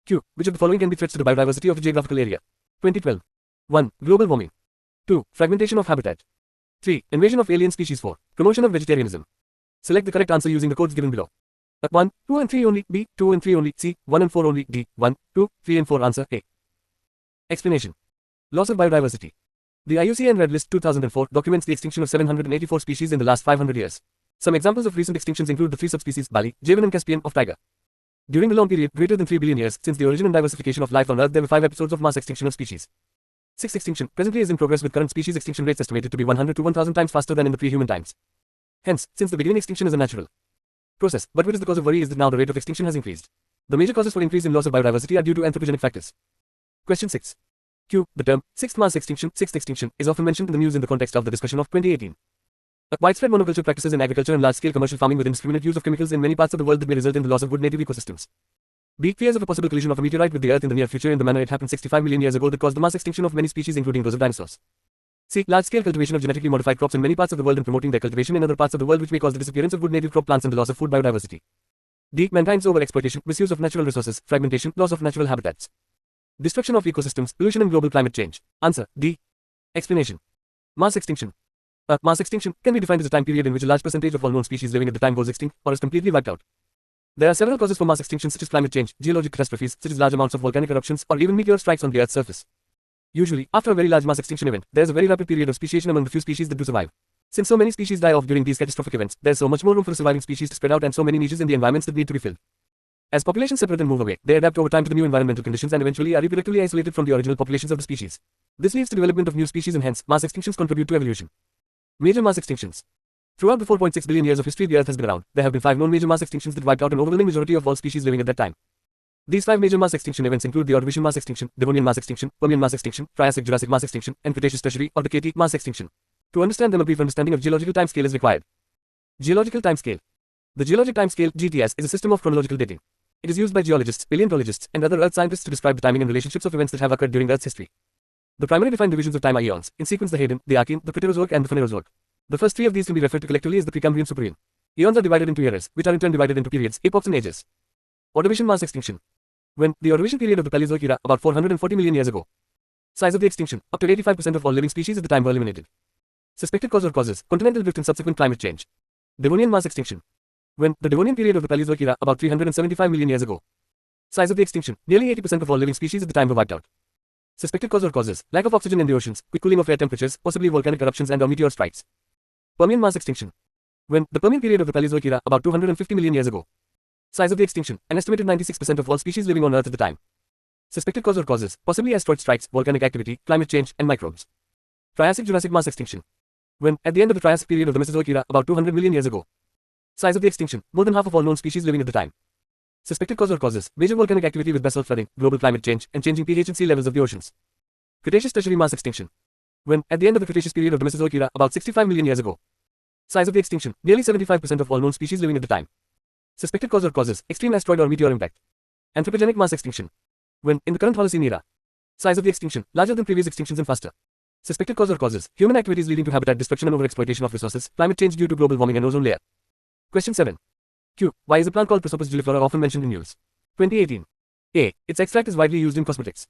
Q. Which of the following can be threats to the biodiversity of a geographical area? 2012. 1. Global warming. 2. Fragmentation of habitat. 3. Invasion of alien species. 4. Promotion of vegetarianism. Select the correct answer using the codes given below. 1, 2 and 3 only, B, 2 and 3 only, C, 1 and 4 only, D, 1, 2, 3 and 4 answer A. Explanation. Loss of biodiversity. The IUCN Red List 2004 documents the extinction of 784 species in the last 500 years. Some examples of recent extinctions include the three subspecies Bali, Javan and Caspian of tiger. During the long period, greater than 3 billion years, since the origin and diversification of life on Earth, there were 5 episodes of mass extinction of species. 6. Extinction presently is in progress with current species extinction rates estimated to be 100 to 1000 times faster than in the pre-human times. Hence, since the beginning extinction is a natural process, but what is the cause of worry is that now the rate of extinction has increased. The major causes for increase in loss of biodiversity are due to anthropogenic factors. Question 6. Q. The term, sixth mass extinction, is often mentioned in the news in the context of the discussion of 2018. Widespread monoculture practices in agriculture and large-scale commercial farming with indiscriminate use of chemicals in many parts of the world that may result in the loss of good native ecosystems. B. Fears of a possible collision of a meteorite with the Earth in the near future in the manner it happened 65 million years ago that caused the mass extinction of many species including those of dinosaurs. C. Large-scale cultivation of genetically modified crops in many parts of the world and promoting their cultivation in other parts of the world which may cause the disappearance of good native crop plants and the loss of food biodiversity. D. Mankind's overexploitation, misuse of natural resources, fragmentation, loss of natural habitats. Destruction of ecosystems, pollution and global climate change. Answer. D. Explanation. Mass extinction. A mass extinction can be defined as a time period in which a large percentage of all known species living at the time goes extinct or is completely wiped out. There are several causes for mass extinction such as climate change, geologic catastrophes such as large amounts of volcanic eruptions or even meteor strikes on the Earth's surface. Usually, after a very large mass extinction event, there is a very rapid period of speciation among the few species that do survive. Since so many species die off during these catastrophic events, there is so much more room for surviving species to spread out and so many niches in the environments that need to be filled. As populations separate and move away, they adapt over time to the new environmental conditions and eventually are reproductively isolated from the original populations of the species. This leads to development of new species and hence, mass extinctions contribute to evolution. Major mass extinctions. Throughout the 4.6 billion years of history the Earth has been around, there have been 5 known major mass extinctions that wiped out an overwhelming majority of all species living at that time. These 5 major mass extinction events include the Ordovician mass extinction, Devonian mass extinction, Permian mass extinction, Triassic-Jurassic mass extinction, and Cretaceous-Tertiary or the KT mass extinction. To understand them, a brief understanding of geological timescale is required. Geological timescale. The geologic timescale (GTS) is a system of chronological dating. It is used by geologists, paleontologists, and other Earth scientists to describe the timing and relationships of events that have occurred during Earth's history. The primary defined divisions of time are eons, in sequence the Hadean, the Archean, the Proterozoic, and the Phanerozoic. The first 3 of these can be referred to collectively as the Precambrian Supereon. Eons are divided into eras, which are in turn divided into periods, epochs, and ages. Ordovician mass extinction. When the Ordovician period of the Paleozoic era, about 440 million years ago. Size of the extinction, up to 85% of all living species at the time were eliminated. Suspected cause or causes, continental drift and subsequent climate change. Devonian mass extinction. When the Devonian period of the Paleozoic era, about 375 million years ago. Size of the extinction, nearly 80% of all living species at the time were wiped out. Suspected cause or causes, lack of oxygen in the oceans, quick cooling of air temperatures, possibly volcanic eruptions and or meteor strikes. Permian mass extinction. When the Permian period of the Paleozoic era, about 250 million years ago. Size of the extinction, an estimated 96% of all species living on Earth at the time. Suspected cause or causes, possibly asteroid strikes, volcanic activity, climate change, and microbes. Triassic-Jurassic mass extinction. When, at the end of the Triassic period of the Mesozoic era, about 200 million years ago. Size of the extinction, more than half of all known species living at the time. Suspected cause or causes, major volcanic activity with basalt flooding, global climate change, and changing pH and sea levels of the oceans. Cretaceous-Tertiary mass extinction. When, at the end of the Cretaceous period of the Mesozoic era, about 65 million years ago. Size of the extinction, nearly 75% of all known species living at the time. Suspected cause or causes, extreme asteroid or meteor impact. Anthropogenic mass extinction. When, in the current Holocene era. Size of the extinction, larger than previous extinctions and faster. Suspected cause or causes, human activities leading to habitat destruction and overexploitation of resources, climate change due to global warming and ozone layer. Question 7. Q. Why is a plant called Prosopis juliflora often mentioned in news? 2018. A. Its extract is widely used in cosmetics.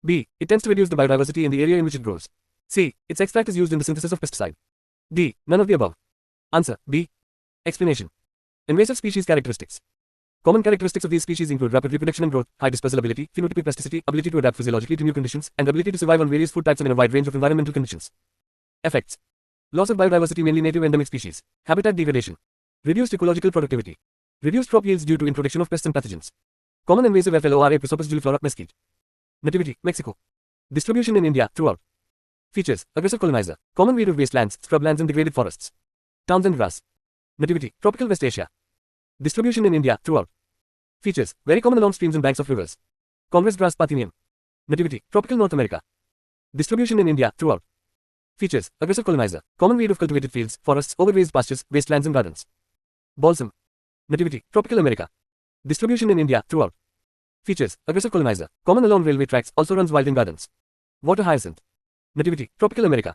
B. It tends to reduce the biodiversity in the area in which it grows. C. Its extract is used in the synthesis of pesticide. D. None of the above. Answer. B. Explanation. Invasive species characteristics. Common characteristics of these species include rapid reproduction and growth, high dispersal ability, phenotypic plasticity, ability to adapt physiologically to new conditions, and ability to survive on various food types and in a wide range of environmental conditions. Effects. Loss of biodiversity, mainly native endemic species. Habitat degradation. Reduced ecological productivity. Reduced crop yields due to introduction of pests and pathogens. Common invasive FLORA Prosopis juliflora mesquite. Nativity, Mexico. Distribution in India, throughout. Features, aggressive colonizer. Common weed of wastelands, scrublands and degraded forests. Towns and grass. Nativity, tropical West Asia. Distribution in India, throughout. Features, very common along streams and banks of rivers. Congress grass Parthenium. Nativity, tropical North America. Distribution in India, throughout. Features, aggressive colonizer. Common weed of cultivated fields, forests, overgrazed pastures, wastelands and gardens. Balsam. Nativity, tropical America. Distribution in India, throughout. Features, aggressive colonizer. Common along railway tracks, also runs wild in gardens. Water hyacinth. Nativity, tropical America.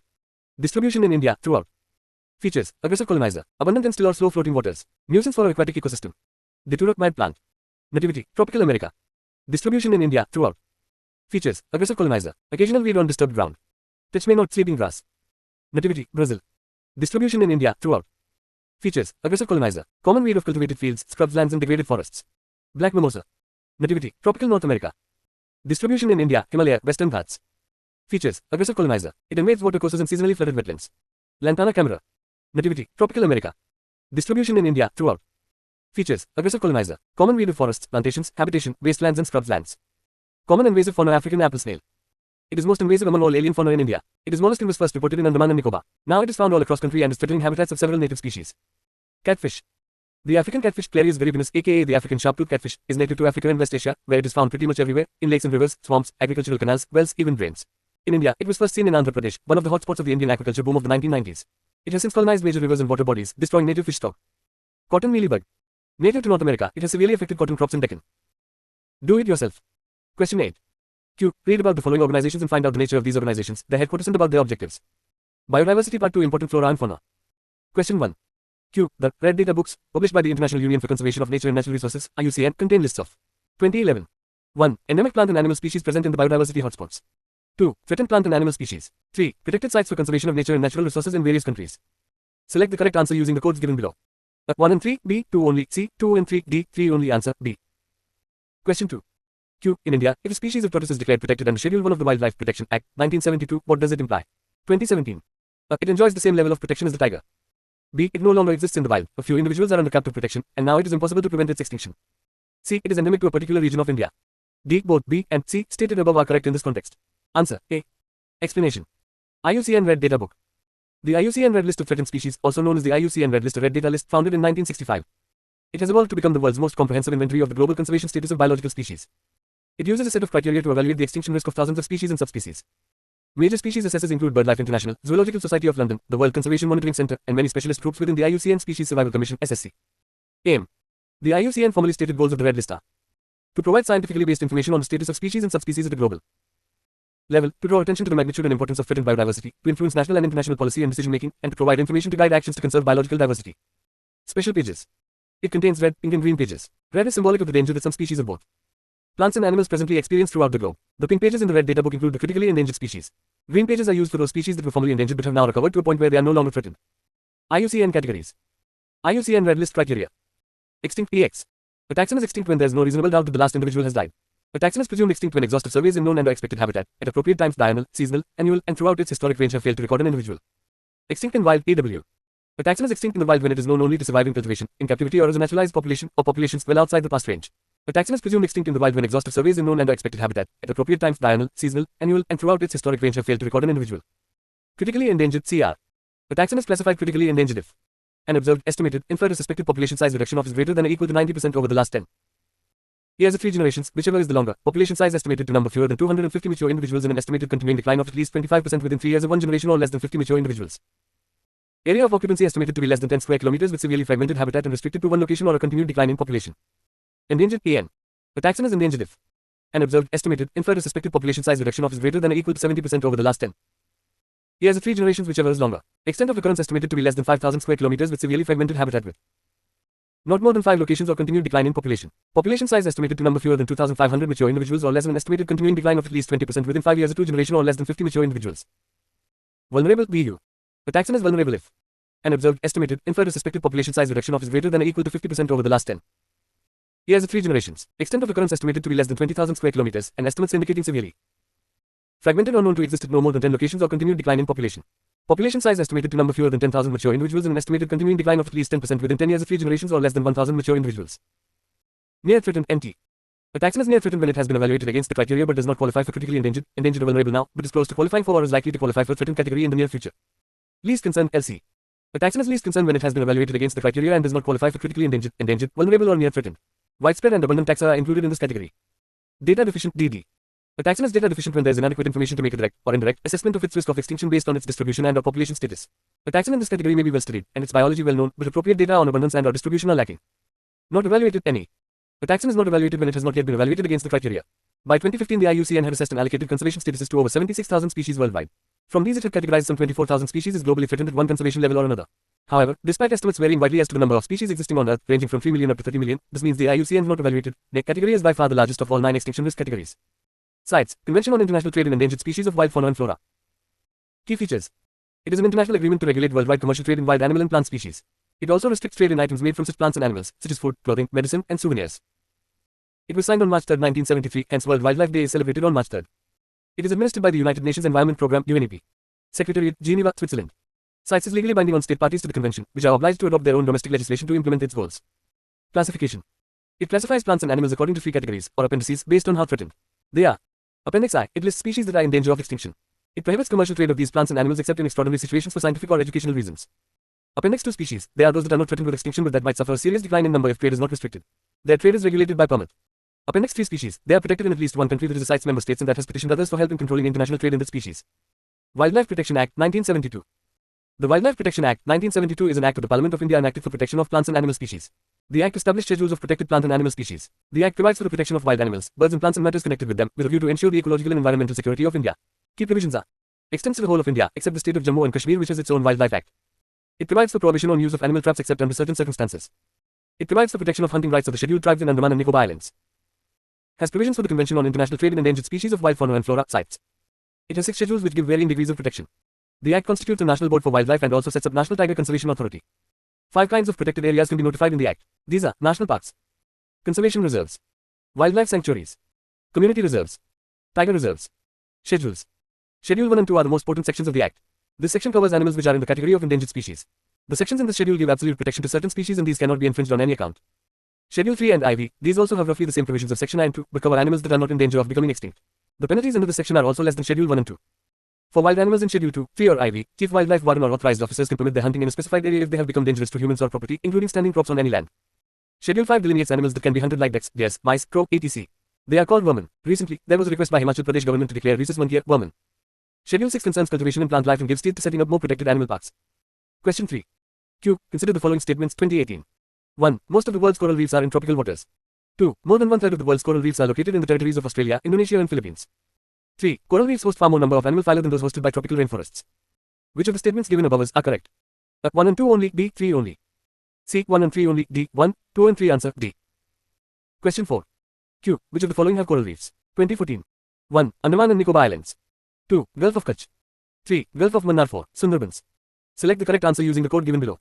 Distribution in India, throughout. Features, aggressive colonizer. Abundant and still or slow floating waters. Nuisance for aquatic ecosystem. Diturok mad plant. Nativity, tropical America. Distribution in India throughout. Features: aggressive colonizer, occasional weed on disturbed ground. Touch may not sleeping grass. Nativity: Brazil. Distribution in India throughout. Features: aggressive colonizer, common weed of cultivated fields, scrubs, lands and degraded forests. Black mimosa. Nativity: tropical North America. Distribution in India, Himalaya, Western Ghats. Features: aggressive colonizer, it invades watercourses and seasonally flooded wetlands. Lantana camara. Nativity: tropical America. Distribution in India throughout. Features: aggressive colonizer, common weed of forests, plantations, habitation, wastelands and scrubs lands. Common invasive fauna African apple snail. It is most invasive among all alien fauna in India. It is mollusc and was first reported in Andaman and Nicobar. Now it is found all across country and is threatening habitats of several native species. Catfish. The African catfish Clarius viridinus aka the African sharp-toothed catfish is native to Africa and West Asia, where it is found pretty much everywhere, in lakes and rivers, swamps, agricultural canals, wells, even drains. In India, it was first seen in Andhra Pradesh, one of the hotspots of the Indian aquaculture boom of the 1990s. It has since colonized major rivers and water bodies, destroying native fish stock. Cotton mealybug. Native to North America, it has severely affected cotton crops in Deccan. Do it yourself. Question 8. Q. Read about the following organizations and find out the nature of these organizations, their headquarters and about their objectives. Biodiversity Part 2 Important Flora and Fauna. Question 1. Q. The Red Data books, published by the International Union for Conservation of Nature and Natural Resources, IUCN, contain lists of 2011. 1. Endemic plant and animal species present in the biodiversity hotspots. 2. Threatened plant and animal species. 3. Protected sites for conservation of nature and natural resources in various countries. Select the correct answer using the codes given below. 1 and 3, B, 2 only, C, 2 and 3, D, 3 only answer, B. Question 2. Q. In India, if a species of tortoise is declared protected under Schedule 1 of the Wildlife Protection Act, 1972, what does it imply? 2017. It enjoys the same level of protection as the tiger. B. It no longer exists in the wild, a few individuals are under captive protection, and now it is impossible to prevent its extinction. C. It is endemic to a particular region of India. D. Both B and C, stated above, are correct in this context. Answer, A. Explanation. IUCN Red Data Book. The IUCN Red List of Threatened Species, also known as the IUCN Red List or Red Data List, founded in 1965. It has evolved to become the world's most comprehensive inventory of the global conservation status of biological species. It uses a set of criteria to evaluate the extinction risk of thousands of species and subspecies. Major species assessors include BirdLife International, Zoological Society of London, the World Conservation Monitoring Centre, and many specialist groups within the IUCN Species Survival Commission (SSC). Aim. The IUCN formally stated goals of the Red List are: to provide scientifically based information on the status of species and subspecies at a global level, to draw attention to the magnitude and importance of threatened biodiversity, to influence national and international policy and decision-making, and to provide information to guide actions to conserve biological diversity. Special pages. It contains red, pink and green pages. Red is symbolic of the danger that some species of both plants and animals presently experience throughout the globe. The pink pages in the Red Data Book include the critically endangered species. Green pages are used for those species that were formerly endangered but have now recovered to a point where they are no longer threatened. IUCN categories. IUCN Red List criteria. Extinct EX. A taxon is extinct when there is no reasonable doubt that the last individual has died. A taxon is presumed extinct when exhaustive surveys in known and or expected habitat, at appropriate times diurnal, seasonal, annual, and throughout its historic range have failed to record an individual. Extinct in wild AW. A taxon is extinct in the wild when it is known only to survive in cultivation, in captivity or as a naturalized population, or populations well outside the past range. A taxon is presumed extinct in the wild when exhaustive surveys in known and or expected habitat, at appropriate times diurnal, seasonal, annual, and throughout its historic range have failed to record an individual. Critically endangered CR. A taxon is classified critically endangered if an observed, estimated, inferred or suspected population size reduction of is greater than or equal to 90% over the last 10 years of 3 generations, whichever is the longer. Population size estimated to number fewer than 250 mature individuals in an estimated continuing decline of at least 25% within 3 years of 1 generation or less than 50 mature individuals. Area of occupancy estimated to be less than 10 square kilometers with severely fragmented habitat and restricted to one location or a continued decline in population. Endangered AN. A taxon is endangered if an observed, estimated, inferred or suspected population size reduction of is greater than or equal to 70% over the last 10 years of 3 generations, whichever is longer. Extent of occurrence estimated to be less than 5,000 square kilometers with severely fragmented habitat with not more than 5 locations or continued decline in population. Population size estimated to number fewer than 2,500 mature individuals or less than an estimated continuing decline of at least 20% within 5 years of 2 generation or less than 50 mature individuals. Vulnerable BU. A taxon is vulnerable if an observed, estimated, inferred or suspected population size reduction of is greater than or equal to 50% over the last 10 years of 3 generations. Extent of occurrence estimated to be less than 20,000 square kilometers and estimates indicating severely fragmented or known to exist at no more than 10 locations or continued decline in population. Population size estimated to number fewer than 10,000 mature individuals and an estimated continuing decline of at least 10% within 10 years of 3 generations or less than 1,000 mature individuals. Near threatened NT. A taxon is near threatened when it has been evaluated against the criteria but does not qualify for critically endangered, endangered or vulnerable now, but is close to qualifying for or is likely to qualify for threatened category in the near future. Least concern LC. A taxon is least concern when it has been evaluated against the criteria and does not qualify for critically endangered, endangered, vulnerable or near threatened. Widespread and abundant taxa are included in this category. Data deficient DD. A taxon is data deficient when there is inadequate information to make a direct or indirect assessment of its risk of extinction based on its distribution and or population status. A taxon in this category may be well studied and its biology well known, but appropriate data on abundance and or distribution are lacking. Not evaluated any. A taxon is not evaluated when it has not yet been evaluated against the criteria. By 2015, the IUCN had assessed and allocated conservation statuses to over 76,000 species worldwide. From these, it had categorized some 24,000 species as globally threatened at one conservation level or another. However, despite estimates varying widely as to the number of species existing on Earth, ranging from 3 million up to 30 million, this means the IUCN not evaluated the category is by far the largest of all 9 extinction risk categories. CITES, Convention on International Trade in Endangered Species of Wild Fauna and Flora. Key features. It is an international agreement to regulate worldwide commercial trade in wild animal and plant species. It also restricts trade in items made from such plants and animals, such as food, clothing, medicine, and souvenirs. It was signed on March 3, 1973, hence World Wildlife Day is celebrated on March 3. It is administered by the United Nations Environment Programme (UNEP). Secretariat, Geneva, Switzerland. CITES is legally binding on state parties to the convention, which are obliged to adopt their own domestic legislation to implement its goals. Classification. It classifies plants and animals according to 3 categories, or appendices, based on how threatened they are. Appendix I, it lists species that are in danger of extinction. It prohibits commercial trade of these plants and animals except in extraordinary situations for scientific or educational reasons. Appendix II, species, they are those that are not threatened with extinction but that might suffer a serious decline in number if trade is not restricted. Their trade is regulated by permit. Appendix III, species, they are protected in at least one country that is a CITES member states and that has petitioned others for help in controlling international trade in that species. Wildlife Protection Act, 1972. The Wildlife Protection Act, 1972 is an act of the Parliament of India enacted for protection of plants and animal species. The act established schedules of protected plant and animal species. The act provides for the protection of wild animals, birds and plants and matters connected with them, with a view to ensure the ecological and environmental security of India. Key provisions are: extends to the whole of India, except the state of Jammu and Kashmir, which has its own Wildlife Act. It provides for prohibition on use of animal traps except under certain circumstances. It provides for protection of hunting rights of the scheduled tribes in Andaman and Nicobar Islands. Has provisions for the Convention on International Trade in Endangered Species of Wild Fauna and Flora, CITES. It has 6 schedules which give varying degrees of protection. The Act constitutes a national board for wildlife and also sets up National Tiger Conservation Authority. 5 kinds of protected areas can be notified in the Act. These are national parks, conservation reserves, wildlife sanctuaries, community reserves, tiger reserves. Schedules. Schedule 1 and 2 are the most potent sections of the Act. This section covers animals which are in the category of endangered species. The sections in the schedule give absolute protection to certain species and these cannot be infringed on any account. Schedule 3 and IV, these also have roughly the same provisions of Section I and 2, but cover animals that are not in danger of becoming extinct. The penalties under this section are also less than Schedule 1 and 2. For wild animals in Schedule 2, 3 or IV, Chief Wildlife Warden or authorized officers can permit their hunting in a specified area if they have become dangerous to humans or property, including standing crops on any land. Schedule 5 delineates animals that can be hunted like ducks, deers, mice, crow, etc. They are called vermin. Recently, there was a request by Himachal Pradesh government to declare rhesus monkey vermin. Schedule 6 concerns cultivation and plant life and gives teeth to setting up more protected animal parks. Question 3. Q. Consider the following statements 2018. 1. Most of the world's coral reefs are in tropical waters. 2. More than 1/3 of the world's coral reefs are located in the territories of Australia, Indonesia and Philippines. 3. Coral reefs host far more number of animal phyla than those hosted by tropical rainforests. Which of the statements given above are correct? A. 1 and 2 only, B. 3 only. C. 1 and 3 only, D. 1, 2 and 3 answer, D. Question 4. Q. Which of the following have coral reefs? 2014. 1. Andaman and Nicobar Islands. 2. Gulf of Kutch. 3. Gulf of Mannar 4, Sundarbans. Select the correct answer using the code given below.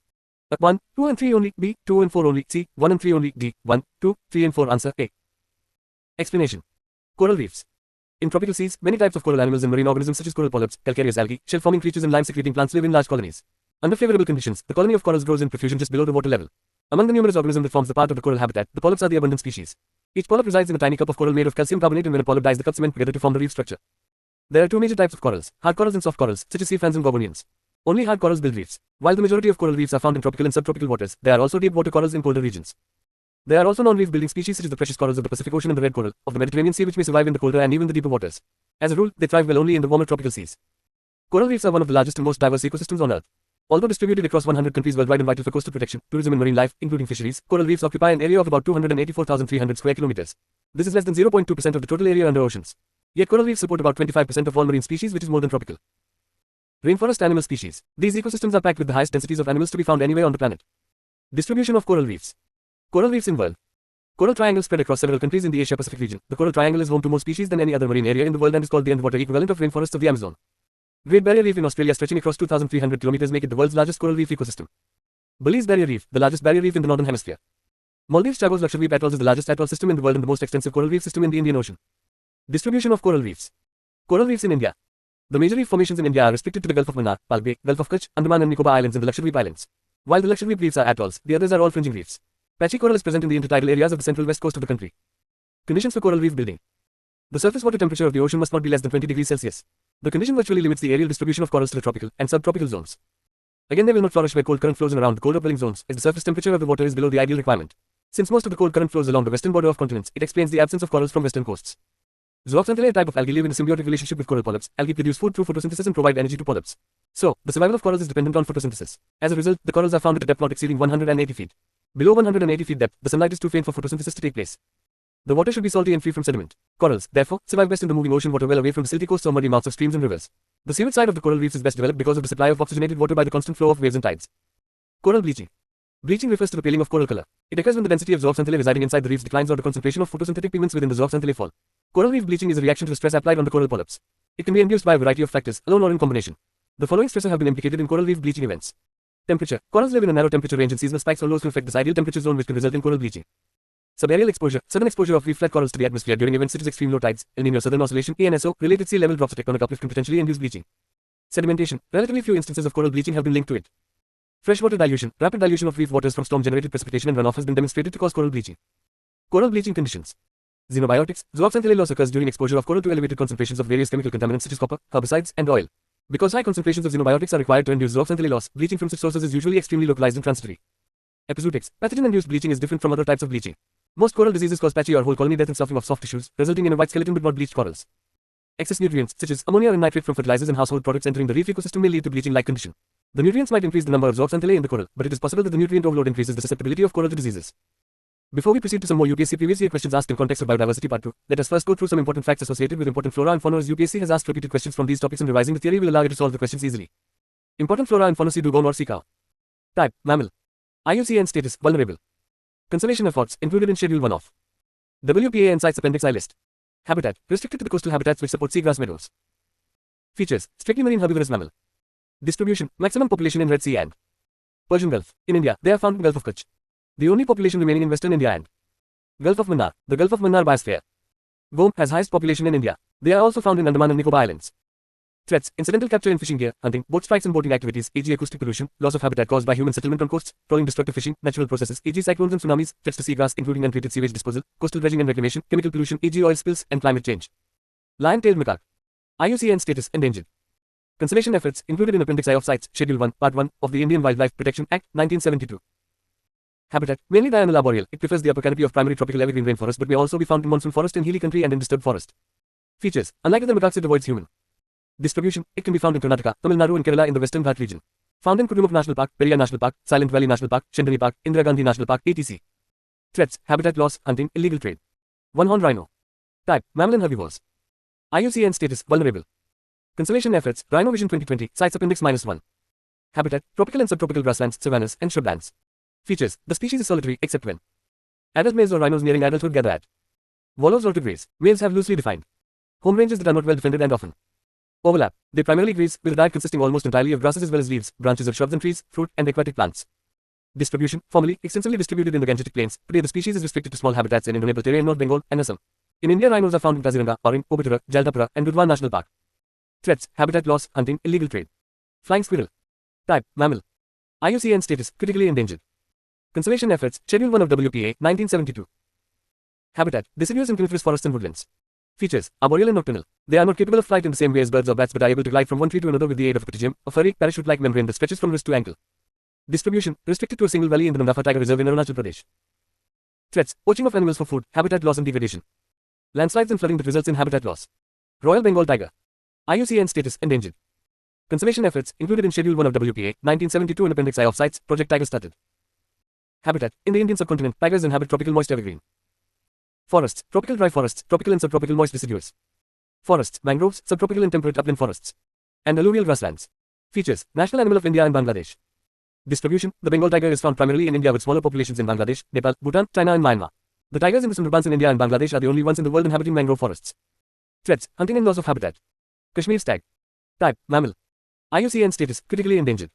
A. 1, 2 and 3 only, B. 2 and 4 only, C. 1 and 3 only, D. 1, 2, 3 and 4 answer, A. Explanation. Coral reefs. In tropical seas, many types of coral animals and marine organisms such as coral polyps, calcareous algae, shell-forming creatures and lime-secreting plants live in large colonies. Under favorable conditions, the colony of corals grows in profusion just below the water level. Among the numerous organisms that forms the part of the coral habitat, the polyps are the abundant species. Each polyp resides in a tiny cup of coral made of calcium carbonate and when a polyp dies the cups cement together to form the reef structure. There are 2 major types of corals, hard corals and soft corals, such as sea fans and gorgonians. Only hard corals build reefs. While the majority of coral reefs are found in tropical and subtropical waters, there are also deep water corals in colder regions. There are also non-reef building species such as the precious corals of the Pacific Ocean and the red coral of the Mediterranean Sea which may survive in the colder and even the deeper waters. As a rule, they thrive well only in the warmer tropical seas. Coral reefs are one of the largest and most diverse ecosystems on Earth. Although distributed across 100 countries worldwide and vital for coastal protection, tourism and marine life, including fisheries, coral reefs occupy an area of about 284,300 square kilometers. This is less than 0.2% of the total area under oceans. Yet coral reefs support about 25% of all marine species, which is more than tropical. Rainforest animal species. These ecosystems are packed with the highest densities of animals to be found anywhere on the planet. Distribution of coral reefs. Coral reefs in world. Coral triangle spread across several countries in the Asia-Pacific region. The coral triangle is home to more species than any other marine area in the world and is called the underwater equivalent of rainforests of the Amazon. Great Barrier Reef in Australia stretching across 2,300 kilometers make it the world's largest coral reef ecosystem. Belize Barrier Reef, the largest barrier reef in the northern hemisphere. Maldives Chagos Lakshadweep Atolls is the largest atoll system in the world and the most extensive coral reef system in the Indian Ocean. Distribution of coral reefs. Coral reefs in India. The major reef formations in India are restricted to the Gulf of Mannar, Palbe, Gulf of Kutch, Andaman and Nicobar Islands and the Lakshadweep Islands. While the Lakshadweep reefs are atolls, the others are all fringing reefs. Patchy coral is present in the intertidal areas of the central west coast of the country. Conditions for coral reef building. The surface water temperature of the ocean must not be less than 20 degrees Celsius. The condition virtually limits the aerial distribution of corals to the tropical and subtropical zones. Again, they will not flourish where cold current flows in around the cold upwelling zones, as the surface temperature of the water is below the ideal requirement. Since most of the cold current flows along the western border of continents, it explains the absence of corals from western coasts. Zooxanthellae, a type of algae, live in a symbiotic relationship with coral polyps. Algae produce food through photosynthesis and provide energy to polyps. So, the survival of corals is dependent on photosynthesis. As a result, the corals are found at a depth not exceeding 180 feet. Below 180 feet depth, the sunlight is too faint for photosynthesis to take place. The water should be salty and free from sediment. Corals, therefore, survive best in the moving ocean water well away from silty coasts or muddy mouths of streams and rivers. The seaward side of the coral reefs is best developed because of the supply of oxygenated water by the constant flow of waves and tides. Coral bleaching. Bleaching refers to the paling of coral color. It occurs when the density of zooxanthellae residing inside the reefs declines or the concentration of photosynthetic pigments within the zooxanthellae fall. Coral reef bleaching is a reaction to the stress applied on the coral polyps. It can be induced by a variety of factors, alone or in combination. The following stressors have been implicated in coral reef bleaching events. Temperature. Corals live in a narrow temperature range and seasonal spikes or lows can affect this ideal temperature zone which can result in coral bleaching. Subaerial exposure. Sudden exposure of reef-fed corals to the atmosphere during events such as extreme low tides, El Niño Southern Oscillation, ENSO, related sea level drops or tectonic uplift can potentially induce bleaching. Sedimentation. Relatively few instances of coral bleaching have been linked to it. Freshwater dilution. Rapid dilution of reef waters from storm-generated precipitation and runoff has been demonstrated to cause coral bleaching. Coral bleaching conditions. Xenobiotics. Zooxanthellae loss occurs during exposure of coral to elevated concentrations of various chemical contaminants such as copper, herbicides, and oil. Because high concentrations of xenobiotics are required to induce zooxanthellae loss, bleaching from such sources is usually extremely localized and transitory. Epizootics. Pathogen-induced bleaching is different from other types of bleaching. Most coral diseases cause patchy or whole colony death and sloughing of soft tissues, resulting in a white skeleton but not bleached corals. Excess nutrients, such as ammonia and nitrate from fertilizers and household products entering the reef ecosystem may lead to bleaching-like condition. The nutrients might increase the number of zooxanthellae in the coral, but it is possible that the nutrient overload increases the susceptibility of coral to diseases. Before we proceed to some more UPSC previous year questions asked in context of biodiversity part 2, let us first go through some important facts associated with important flora and fauna as UPSC has asked repeated questions from these topics and revising the theory will allow you to solve the questions easily. Important flora and fauna: sea dugong or sea cow. Type: mammal. IUCN status: vulnerable. Conservation efforts included in Schedule 1 of WPA and CITES Appendix I list. Habitat: restricted to the coastal habitats which support seagrass meadows. Features: strictly marine herbivorous mammal. Distribution: maximum population in Red Sea and Persian Gulf. In India, they are found in Gulf of Kutch. The only population remaining in western India and Gulf of Mannar. The Gulf of Mannar biosphere. Gome has highest population in India. They are also found in Andaman and Nicobar Islands. Threats: incidental capture in fishing gear, hunting, boat strikes and boating activities, e.g. acoustic pollution, loss of habitat caused by human settlement on coasts, trawling, destructive fishing, natural processes, e.g. cyclones and tsunamis, threats to seagrass including untreated sewage disposal, coastal dredging and reclamation, chemical pollution, e.g. oil spills, and climate change. Lion-tailed macaque. IUCN status: endangered. Conservation efforts included in Appendix I of CITES, Schedule 1, Part 1 of the Indian Wildlife Protection Act, 1972. Habitat: mainly diurnal arboreal. It prefers the upper canopy of primary tropical evergreen rainforest but may also be found in monsoon forest in hilly country and in disturbed forest. Features: unlike the macaques, it avoids human. Distribution: it can be found in Karnataka, Tamil Nadu and Kerala in the Western Ghat region. Found in Kudumuk National Park, Periyar National Park, Silent Valley National Park, Chandani Park, Indira Gandhi National Park, etc. Threats: habitat loss, hunting, illegal trade. One-horned rhino. Type: mammal and herbivores. IUCN status: vulnerable. Conservation efforts: Rhino Vision 2020, CITES Appendix -1. Habitat: tropical and subtropical grasslands, savannas, and shrublands. Features: the species is solitary except when adult males or rhinos nearing adulthood gather at wallows or to graze. Males have loosely defined home ranges that are not well defended and often overlap. They primarily graze, with a diet consisting almost entirely of grasses as well as leaves, branches of shrubs and trees, fruit, and aquatic plants. Distribution: formerly extensively distributed in the Gangetic Plains. Today the species is restricted to small habitats in Indonesia, Terry, and North Bengal, and Assam. In India, rhinos are found in Kaziranga, Oring, Obitura, Jaldapura, and Dudhwan National Park. Threats: habitat loss, hunting, illegal trade. Flying squirrel. Type: mammal. IUCN status: critically endangered. Conservation efforts: Schedule 1 of WPA, 1972. Habitat: deciduous and coniferous forests and woodlands. Features: arboreal and nocturnal. They are not capable of flight in the same way as birds or bats but are able to glide from one tree to another with the aid of a pterygium, a furry, parachute-like membrane that stretches from wrist to ankle. Distribution: restricted to a single valley in the Namdapha Tiger Reserve in Arunachal Pradesh. Threats: poaching of animals for food, habitat loss and degradation. Landslides and flooding that results in habitat loss. Royal Bengal tiger. IUCN status: endangered. Conservation efforts included in Schedule 1 of WPA, 1972 and Appendix I of CITES, Project Tiger started. Habitat: in the Indian subcontinent, tigers inhabit tropical moist evergreen forests, tropical dry forests, tropical and subtropical moist deciduous forests, mangroves, subtropical and temperate upland forests, and alluvial grasslands. Features: national animal of India and Bangladesh. Distribution: the Bengal tiger is found primarily in India with smaller populations in Bangladesh, Nepal, Bhutan, China and Myanmar. The tigers in the Sundarbans in India and Bangladesh are the only ones in the world inhabiting mangrove forests. Threats: hunting and loss of habitat. Kashmir stag. Type: mammal. IUCN status: critically endangered.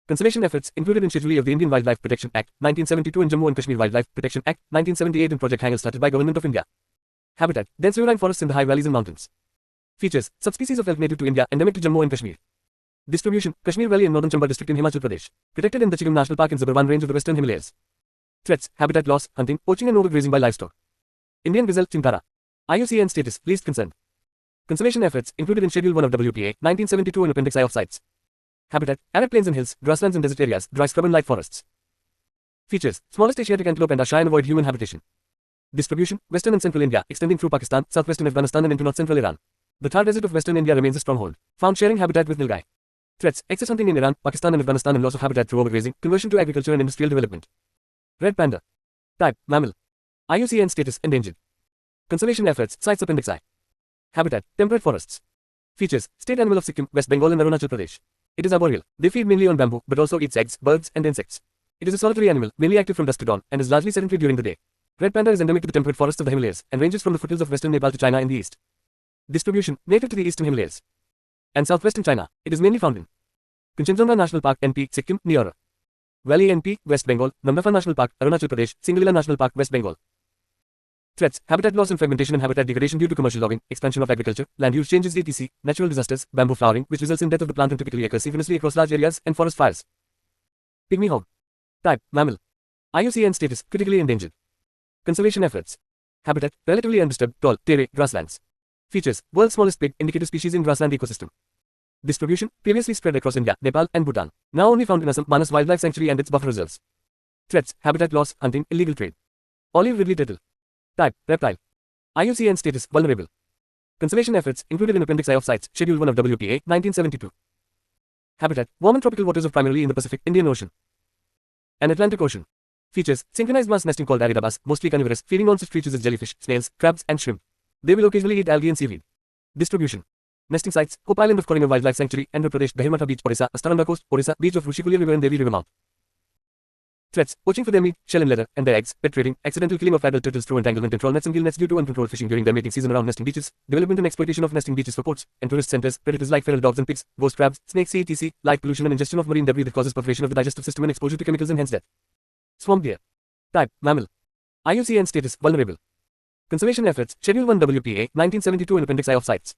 Conservation efforts included in Schedule E of the Indian Wildlife Protection Act, 1972 and Jammu and Kashmir Wildlife Protection Act, 1978 and Project Hangal started by Government of India. Habitat: dense riverine forests in the high valleys and mountains. Features: subspecies of elk native to India, endemic to Jammu and Kashmir. Distribution: Kashmir Valley and Northern Chamba district in Himachal Pradesh. Protected in the Chigam National Park and Zabarwan range of the Western Himalayas. Threats: habitat loss, hunting, poaching and overgrazing by livestock. Indian gazelle, Chintara. IUCN status: least concerned. Conservation efforts included in Schedule 1 of WPA, 1972 and Appendix I of CITES. Habitat: arid plains and hills, grasslands and desert areas, dry scrub and light forests. Features: smallest Asiatic antelope and are shy and avoid human habitation. Distribution: western and central India, extending through Pakistan, southwestern Afghanistan and into north-central Iran. The Thar Desert of western India remains a stronghold, found sharing habitat with nilgai. Threats: excess hunting in Iran, Pakistan and Afghanistan and loss of habitat through overgrazing, conversion to agriculture and industrial development. Red panda. Type: mammal. IUCN status: endangered. Conservation efforts, Sites Appendix I. Habitat, temperate forests. Features, state animal of Sikkim, West Bengal and Arunachal Pradesh. It is arboreal. They feed mainly on bamboo, but also eats eggs, birds, and insects. It is a solitary animal, mainly active from dusk to dawn, and is largely sedentary during the day. Red panda is endemic to the temperate forests of the Himalayas, and ranges from the foothills of western Nepal to China in the east. Distribution, native to the eastern Himalayas and southwestern China. It is mainly found in Kanchenjunga National Park, NP, Sikkim, Neora Valley, NP, West Bengal, Namdapha National Park, Arunachal Pradesh, Singalila National Park, West Bengal. Threats, habitat loss and fragmentation and habitat degradation due to commercial logging, expansion of agriculture, land use changes etc., natural disasters, bamboo flowering, which results in death of the plant and typically occurs synchronously across large areas, and forest fires. Pygmy hog. Type, mammal. IUCN status, critically endangered. Conservation efforts. Habitat, relatively undisturbed, tall, terre, grasslands. Features, world's smallest pig, indicator species in grassland ecosystem. Distribution, previously spread across India, Nepal, and Bhutan. Now only found in Assam, Manas Wildlife Sanctuary and its buffer reserves. Threats, habitat loss, hunting, illegal trade. Olive ridley turtle. Type, reptile. IUCN status, vulnerable. Conservation efforts, included in Appendix I of CITES, Schedule 1 of WPA, 1972. Habitat, warm and tropical waters of primarily in the Pacific, Indian Ocean, and Atlantic Ocean. Features, synchronized mass nesting called Aridabas, mostly carnivorous, feeding on such creatures as jellyfish, snails, crabs, and shrimp. They will occasionally eat algae and seaweed. Distribution. Nesting sites, Hope Island of Koringa Wildlife Sanctuary, Andhra Pradesh, Bahirmata Beach, Orissa, Astaranga Coast, Orissa, Beach of Rushikulia River and Devi River mouth. Threats, poaching for their meat, shell and leather, and their eggs, pet trading, accidental killing of adult turtles through entanglement and trawl nets and gill nets due to uncontrolled fishing during their mating season around nesting beaches, development and exploitation of nesting beaches for ports and tourist centers, predators like feral dogs and pigs, ghost crabs, snakes etc., light pollution and ingestion of marine debris that causes perforation of the digestive system and exposure to chemicals and hence death. Swamp deer. Type, mammal. IUCN status, vulnerable. Conservation efforts, Schedule 1 WPA, 1972 and Appendix I of CITES.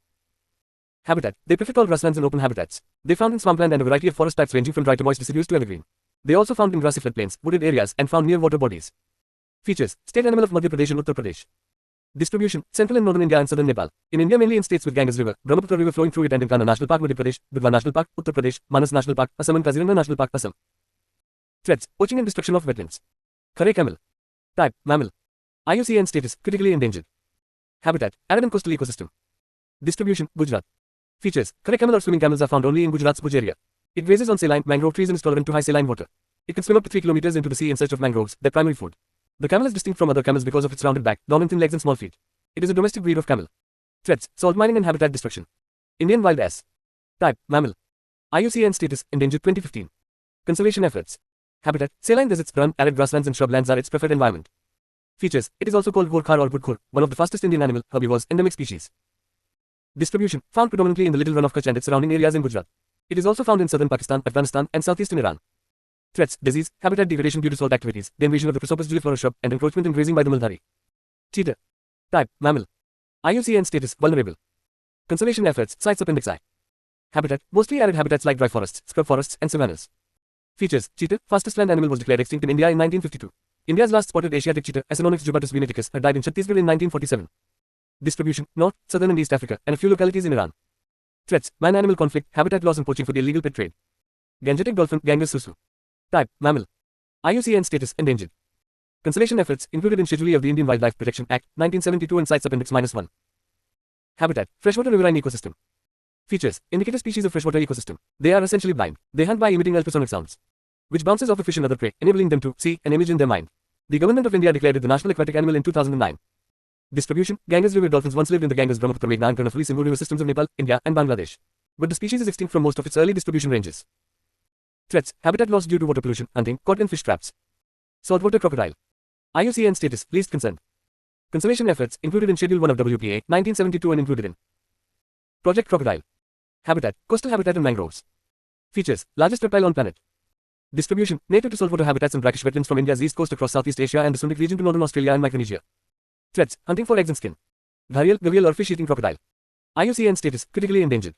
Habitat, they prefer tall grasslands and open habitats. They found in swampland and a variety of forest types ranging from dry to moist deciduous to evergreen. They also found in grassy floodplains, wooded areas, and found near water bodies. Features, state animal of Madhya Pradesh and Uttar Pradesh. Distribution, central and northern India and southern Nepal. In India mainly in states with Ganges River, Brahmaputra River flowing through it and in Kanha National Park, Madhya Pradesh, Dudhwa National Park, Uttar Pradesh, Manas National Park, Assam and Kaziranga National Park, Assam. Threats, poaching and destruction of wetlands. Kharre camel. Type, mammal. IUCN status, critically endangered. Habitat, arid and coastal ecosystem. Distribution, Gujarat. Features, Kharre camel or swimming camels are found only in Gujarat's Bhuj area. It grazes on saline, mangrove trees and is tolerant to high saline water. It can swim up to 3 kilometers into the sea in search of mangroves, their primary food. The camel is distinct from other camels because of its rounded back, long and thin legs and small feet. It is a domestic breed of camel. Threats, salt mining and habitat destruction. Indian wild ass. Type, mammal. IUCN status, endangered 2015. Conservation efforts. Habitat, saline deserts, run, arid grasslands and shrublands are its preferred environment. Features, it is also called ghorkhar or budkhor, one of the fastest Indian animal, herbivores, endemic species. Distribution, found predominantly in the Little Run of Kutch and its surrounding areas in Gujarat. It is also found in southern Pakistan, Afghanistan, and southeastern Iran. Threats, disease, habitat degradation due to salt activities, the invasion of the Prosopis juliflora shrub, and encroachment and grazing by the mulberry. Cheetah. Type, mammal. IUCN status, vulnerable. Conservation efforts, CITES Appendix I. Habitat, mostly arid habitats like dry forests, scrub forests, and savannas. Features, cheetah, fastest land animal was declared extinct in India in 1952. India's last spotted Asiatic cheetah, Acinonyx jubatus venaticus, had died in Chhattisgarh in 1947. Distribution, North, Southern and East Africa, and a few localities in Iran. Threats, man-animal conflict, habitat loss and poaching for the illegal pet trade. Gangetic dolphin, Ganges susu. Type, mammal. IUCN status, endangered. Conservation efforts, included in Schedule E of the Indian Wildlife Protection Act, 1972 and CITES Appendix -1. Habitat, freshwater riverine ecosystem. Features, indicator species of freshwater ecosystem. They are essentially blind. They hunt by emitting ultrasonic sounds, which bounces off a fish and other prey, enabling them to see an image in their mind. The Government of India declared it the national aquatic animal in 2009. Distribution, Ganges river dolphins once lived in the Ganges, Brahmaputra, Meghna and Karnatali Sindhu river systems of Nepal, India, and Bangladesh. But the species is extinct from most of its early distribution ranges. Threats, habitat loss due to water pollution, hunting, caught in fish traps. Saltwater crocodile. IUCN status, least concerned. Conservation efforts, included in Schedule 1 of WPA, 1972 and included in Project Crocodile. Habitat, coastal habitat and mangroves. Features, largest reptile on planet. Distribution, native to saltwater habitats and brackish wetlands from India's east coast across Southeast Asia and the Sundak region to northern Australia and Micronesia. Threats, hunting for eggs and skin. Gharial, gavial or fish-eating crocodile. IUCN status, critically endangered.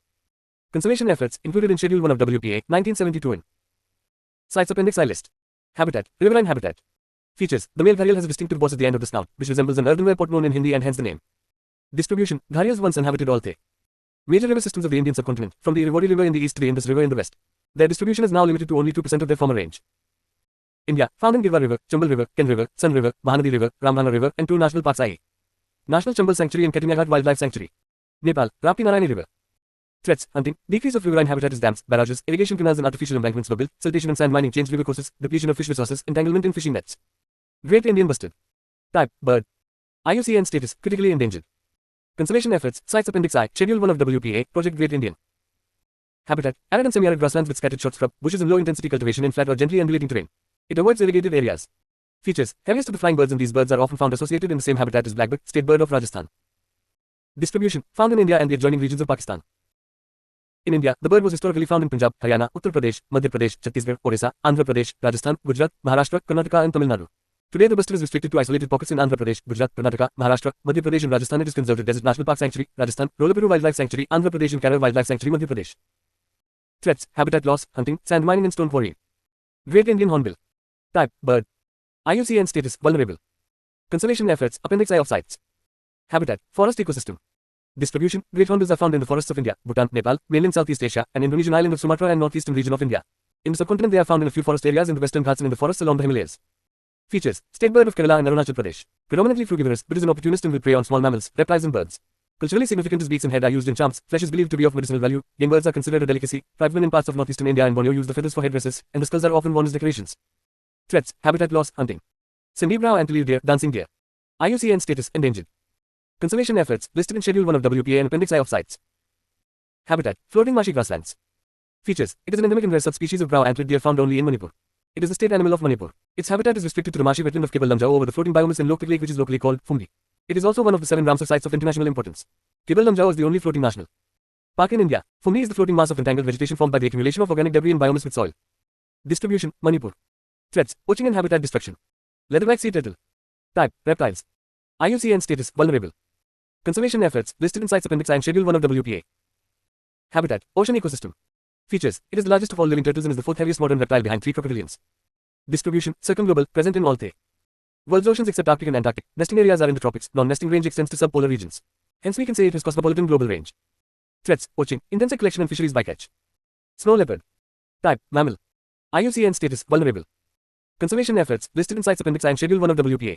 Conservation efforts, included in Schedule 1 of WPA, 1972 in CITES Appendix I list. Habitat, riverine habitat. Features, the male gharial has a distinctive boss at the end of the snout, which resembles an earthenware pot known in Hindi and hence the name. Distribution, gharials once inhabited all the major river systems of the Indian subcontinent, from the Irrawaddy River in the east to the Indus River in the west. Their distribution is now limited to only 2% of their former range. India, found in Girva River, Chambal River, Ken River, Sun River, Mahanadi River, Ramdhana River, and 2 national parks i.e. National Chambal Sanctuary and Ketimyaghat Wildlife Sanctuary. Nepal, Rapti Narayani River. Threats, hunting, decrease of riverine habitat as dams, barrages, irrigation canals and artificial embankments were built, siltation and sand mining changed river courses, depletion of fish resources, entanglement in fishing nets. Great Indian bustard. Type, bird. IUCN status, critically endangered. Conservation efforts, Sites Appendix I, Schedule 1 of WPA, Project Great Indian. Habitat, arid and semi-arid grasslands with scattered short scrub, bushes and low-intensity cultivation in flat or gently undulating terrain. It avoids irrigated areas. Features, heaviest of the flying birds, and these birds are often found associated in the same habitat as blackbird, state bird of Rajasthan. Distribution, found in India and the adjoining regions of Pakistan. In India, the bird was historically found in Punjab, Haryana, Uttar Pradesh, Madhya Pradesh, Chhattisgarh, Orissa, Andhra Pradesh, Rajasthan, Gujarat, Maharashtra, Karnataka and Tamil Nadu. Today the bustard is restricted to isolated pockets in Andhra Pradesh, Gujarat, Karnataka, Maharashtra, Madhya Pradesh and Rajasthan. It is conserved at Desert National Park Sanctuary, Rajasthan, Rolapuru Wildlife Sanctuary, Andhra Pradesh and Kara Wildlife Sanctuary, Madhya Pradesh. Threats, habitat loss, hunting, sand mining and stone quarrying. Great Indian Hornbill. Type, bird. IUCN status, vulnerable. Conservation efforts, Appendix I of sites. Habitat, forest ecosystem. Distribution, great hornbills are found in the forests of India, Bhutan, Nepal, mainland Southeast Asia, and Indonesian island of Sumatra and northeastern region of India. In the subcontinent they are found in a few forest areas in the western Ghats and in the forests along the Himalayas. Features, state bird of Kerala and Arunachal Pradesh. Predominantly frugivorous, but is an opportunist and will prey on small mammals, reptiles and birds. Culturally significant, as beaks and head are used in charms, flesh is believed to be of medicinal value, young birds are considered a delicacy, tribesmen in parts of northeastern India and Borneo use the feathers for headdresses, and the skulls are often worn as decorations. Threats, habitat loss, hunting. Cindy-brow antler deer, dancing deer. IUCN status, endangered. Conservation efforts, listed in Schedule 1 of WPA and Appendix I of sites. Habitat, floating marshy grasslands. Features, it is an endemic and rare subspecies of brow antlered deer found only in Manipur. It is the state animal of Manipur. Its habitat is restricted to the marshy wetland of Kibble Lamjau over the floating biomass in Lokpik Lake, which is locally called Fumdi. It is also one of the 7 Ramsar sites of international importance. Kibble Lamjau is the only floating national park in India. Fumdi is the floating mass of entangled vegetation formed by the accumulation of organic debris and biomass with soil. Distribution, Manipur. Threats, poaching and habitat destruction. Leatherback sea turtle. Type, reptiles. IUCN status, vulnerable. Conservation efforts, listed in Sites Appendix I and Schedule 1 of WPA. Habitat, ocean ecosystem. Features, it is the largest of all living turtles and is the 4th heaviest modern reptile behind 3 crocodilians. Distribution, circumglobal, present in all the world's oceans except Arctic and Antarctic. Nesting areas are in the tropics, non-nesting range extends to subpolar regions. Hence we can say it has cosmopolitan global range. Threats, poaching, intensive collection and fisheries bycatch. Snow leopard. Type, mammal. IUCN status, vulnerable. Conservation efforts, listed in Sites Appendix I and Schedule 1 of WPA.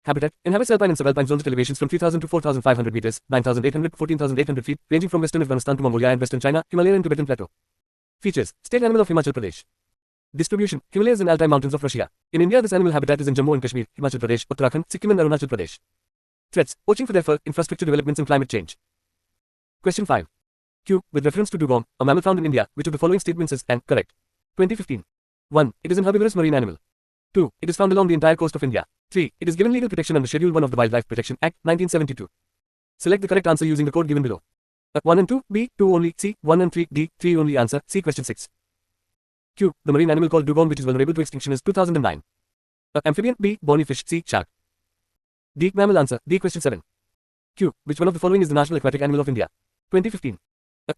Habitat, inhabits alpine and subalpine zones at elevations from 3,000 to 4,500 meters, 9,800 to 14,800 feet, ranging from western Afghanistan to Mongolia and western China, Himalayan and Tibetan Plateau. Features, state animal of Himachal Pradesh. Distribution, Himalayas and Altai mountains of Russia. In India this animal habitat is in Jammu and Kashmir, Himachal Pradesh, Uttarakhand, Sikkim and Arunachal Pradesh. Threats, poaching for their fur, infrastructure developments and climate change. Question 5. Q. With reference to dugong, a mammal found in India, which of the following statements is and correct? 2015. 1. It is an herbivorous marine animal. 2. It is found along the entire coast of India. 3. It is given legal protection under Schedule 1 of the Wildlife Protection Act, 1972. Select the correct answer using the code given below. 1 and 2, B, 2 only, C, 1 and 3, D, 3 only answer, C. Question 6. Q. The marine animal called dugong which is vulnerable to extinction is 2009. Amphibian, B, bony fish, C, shark. D. Mammal answer, D. Question 7. Q. Which one of the following is the national aquatic animal of India? 2015.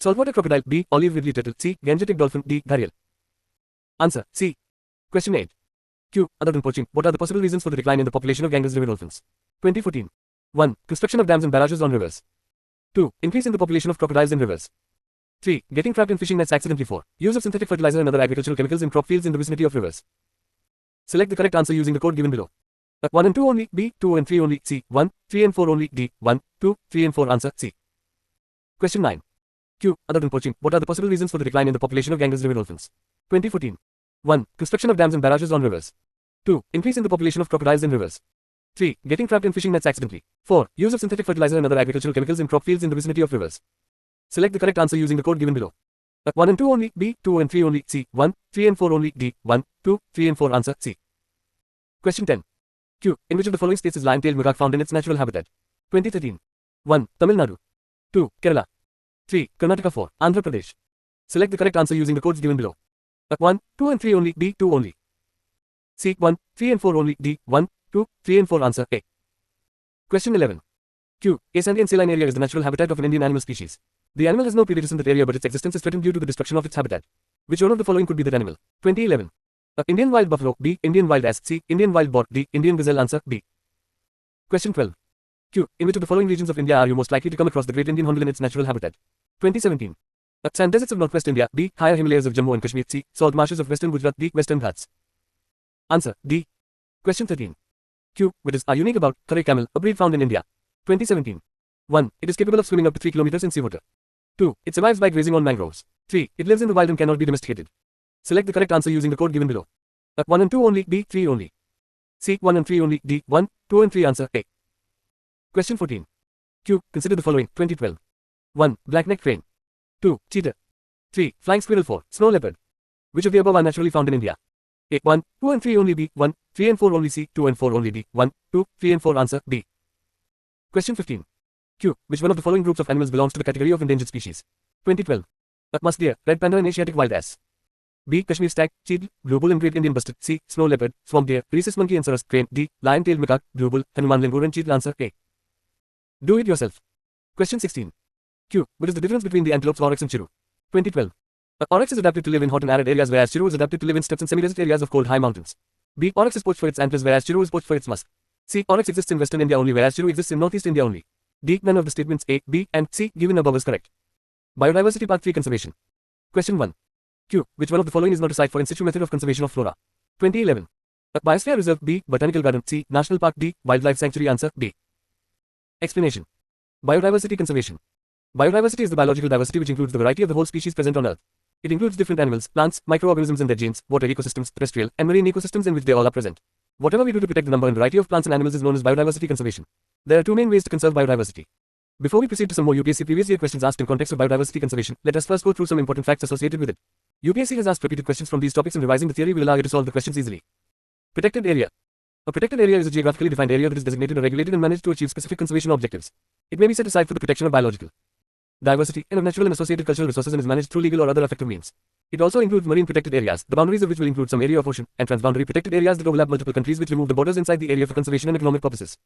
Saltwater crocodile, B, olive ridley turtle, C, Gangetic dolphin, D, gharial. Answer, C. Question 8. Q. Other than poaching, what are the possible reasons for the decline in the population of Ganges river dolphins? 2014. 1. Construction of dams and barrages on rivers. 2. Increase in the population of crocodiles in rivers. 3. Getting trapped in fishing nets accidentally. 4. Use of synthetic fertilizer and other agricultural chemicals in crop fields in the vicinity of rivers. Select the correct answer using the code given below. 1 and 2 only, B, 2 and 3 only, C, 1, 3 and 4 only, D, 1, 2, 3 and 4 answer, C. Question 9. Q. Other than poaching, what are the possible reasons for the decline in the population of Ganges river dolphins? 2014. 1. Construction of dams and barrages on rivers. 2. Increase in the population of crocodiles in rivers. 3. Getting trapped in fishing nets accidentally. 4. Use of synthetic fertilizer and other agricultural chemicals in crop fields in the vicinity of rivers. Select the correct answer using the code given below. 1 and 2 only, B, 2 and 3 only, C, 1, 3 and 4 only, D, 1, 2, 3 and 4 answer, C. Question 10. Q. In which of the following states is lion-tailed macaque found in its natural habitat? 2013. 1. Tamil Nadu. 2. Kerala. 3. Karnataka. 4. Andhra Pradesh. Select the correct answer using the codes given below. 1, 2 and 3 only, B, 2 only. C. 1, 3 and 4 only, D, 1, 2, 3 and 4 answer, A. Question 11. Q. A sandy and saline area is the natural habitat of an Indian animal species. The animal has no predators in that area but its existence is threatened due to the destruction of its habitat. Which one of the following could be that animal? 2011. Indian wild buffalo, B, Indian wild ass, C, Indian wild boar, D, Indian gazelle answer, B. Question 12. Q. In which of the following regions of India are you most likely to come across the great Indian hornbill in its natural habitat? 2017. Sand deserts of northwest India, B, higher Himalayas of Jammu and Kashmir, C, salt marshes of western Gujarat, D, western Ghats. Answer, D. Question 13. Q. What is unique about Kharai camel, a breed found in India? 2017. 1. It is capable of swimming up to 3 kilometers in seawater. 2. It survives by grazing on mangroves. 3. It lives in the wild and cannot be domesticated. Select the correct answer using the code given below. 1 and 2 only, B, 3 only. C. 1 and 3 only, D, 1, 2 and 3 answer, A. Question 14. Q. Consider the following. 2012. 1. Black-necked crane. 2. Cheetah. 3. Flying squirrel. 4. Snow leopard. Which of the above are naturally found in India? A. 1, 2 and 3 only B. 1, 3 and 4 only C. 2 and 4 only D. 1, 2, 3 and 4 answer D. Question 15. Q. Which one of the following groups of animals belongs to the category of endangered species? 2012. A. Musk deer, red panda and Asiatic wild ass. B. Kashmir stag, cheetah, blue bull and great Indian bustard. C. Snow leopard, swamp deer, rhesus monkey and sarus crane. D. Lion-tailed macaque, blue bull, Hanuman langur and cheetah answer A. Do it yourself. Question 16. Q. What is the difference between the antelopes oryx and chiru? 2012. A. Oryx is adapted to live in hot and arid areas whereas chiru is adapted to live in steppes and semi-desert areas of cold high mountains. B. Oryx is poached for its antlers whereas chiru is poached for its musk. C. Oryx exists in western India only whereas chiru exists in northeast India only. D. None of the statements A, B and C given above is correct. Biodiversity Part 3 Conservation. Question 1. Q. Which one of the following is not a site for in situ method of conservation of flora? 2011. A. Biosphere Reserve. B. Botanical Garden. C. National Park. D. Wildlife Sanctuary answer D. Explanation. Biodiversity conservation. Biodiversity is the biological diversity which includes the variety of the whole species present on Earth. It includes different animals, plants, microorganisms and their genes, water ecosystems, terrestrial and marine ecosystems in which they all are present. Whatever we do to protect the number and variety of plants and animals is known as biodiversity conservation. There are two main ways to conserve biodiversity. Before we proceed to some more UPSC previous year questions asked in context of biodiversity conservation, let us first go through some important facts associated with it. UPSC has asked repeated questions from these topics and revising the theory will allow you to solve the questions easily. Protected area. A protected area is a geographically defined area that is designated or regulated and managed to achieve specific conservation objectives. It may be set aside for the protection of biological diversity and of natural and associated cultural resources and is managed through legal or other effective means. It also includes marine protected areas, the boundaries of which will include some area of ocean, and transboundary protected areas that overlap multiple countries which remove the borders inside the area for conservation and economic purposes.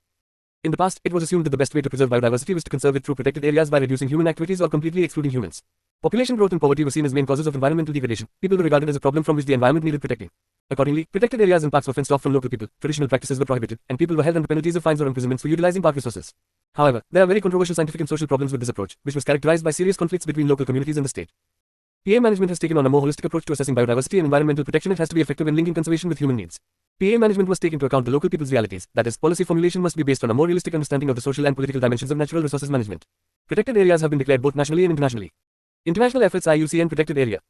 In the past, it was assumed that the best way to preserve biodiversity was to conserve it through protected areas by reducing human activities or completely excluding humans. Population growth and poverty were seen as main causes of environmental degradation. People were regarded as a problem from which the environment needed protecting. Accordingly, protected areas and parks were fenced off from local people, traditional practices were prohibited, and people were held under penalties of fines or imprisonments for utilizing park resources. However, there are very controversial scientific and social problems with this approach, which was characterized by serious conflicts between local communities and the state. PA management has taken on a more holistic approach to assessing biodiversity and environmental protection. It has to be effective in linking conservation with human needs. PA management must take into account the local people's realities, that is, policy formulation must be based on a more realistic understanding of the social and political dimensions of natural resources management. Protected areas have been declared both nationally and internationally. International efforts IUCN Protected Area.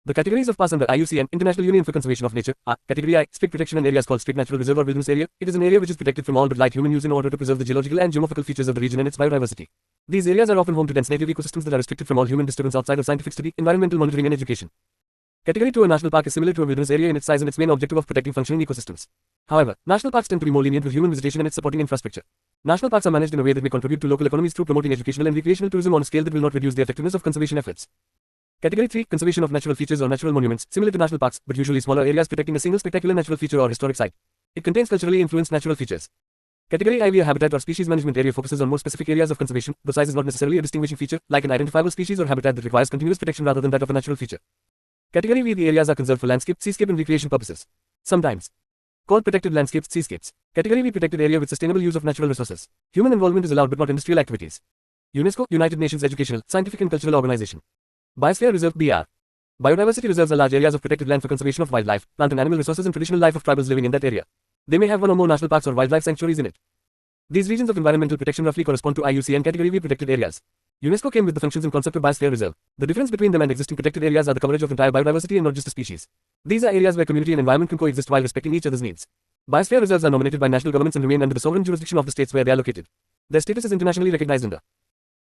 The categories of PAS under IUCN, International Union for Conservation of Nature, are Category I, strict protection and areas called State Natural Reserve or Wilderness Area. It is an area which is protected from all but light human use in order to preserve the geological and geomorphical features of the region and its biodiversity. These areas are often home to dense native ecosystems that are restricted from all human disturbance outside of scientific study, environmental monitoring and education. Category 2 A national park is similar to a wilderness area in its size and its main objective of protecting functioning ecosystems. However, national parks tend to be more lenient with human visitation and its supporting infrastructure. National parks are managed in a way that may contribute to local economies through promoting educational and recreational tourism on a scale that will not reduce the effectiveness of conservation efforts. Category 3 Conservation of natural features or natural monuments, similar to national parks, but usually smaller areas protecting a single spectacular natural feature or historic site. It contains culturally influenced natural features. Category IV A habitat or species management area focuses on more specific areas of conservation. The size is not necessarily a distinguishing feature, like an identifiable species or habitat that requires continuous protection rather than that of a natural feature. Category V The areas are conserved for landscape, seascape and recreation purposes. Sometimes called protected landscapes, seascapes. Category V Protected area with sustainable use of natural resources. Human involvement is allowed but not industrial activities. UNESCO, United Nations Educational, Scientific and Cultural Organization. Biosphere Reserve BR. Biodiversity reserves are large areas of protected land for conservation of wildlife, plant and animal resources and traditional life of tribals living in that area. They may have one or more national parks or wildlife sanctuaries in it. These regions of environmental protection roughly correspond to IUCN Category V protected areas. UNESCO came with the functions and concept of Biosphere Reserve. The difference between them and existing protected areas are the coverage of entire biodiversity and not just a species. These are areas where community and environment can coexist while respecting each other's needs. Biosphere reserves are nominated by national governments and remain under the sovereign jurisdiction of the states where they are located. Their status is internationally recognized under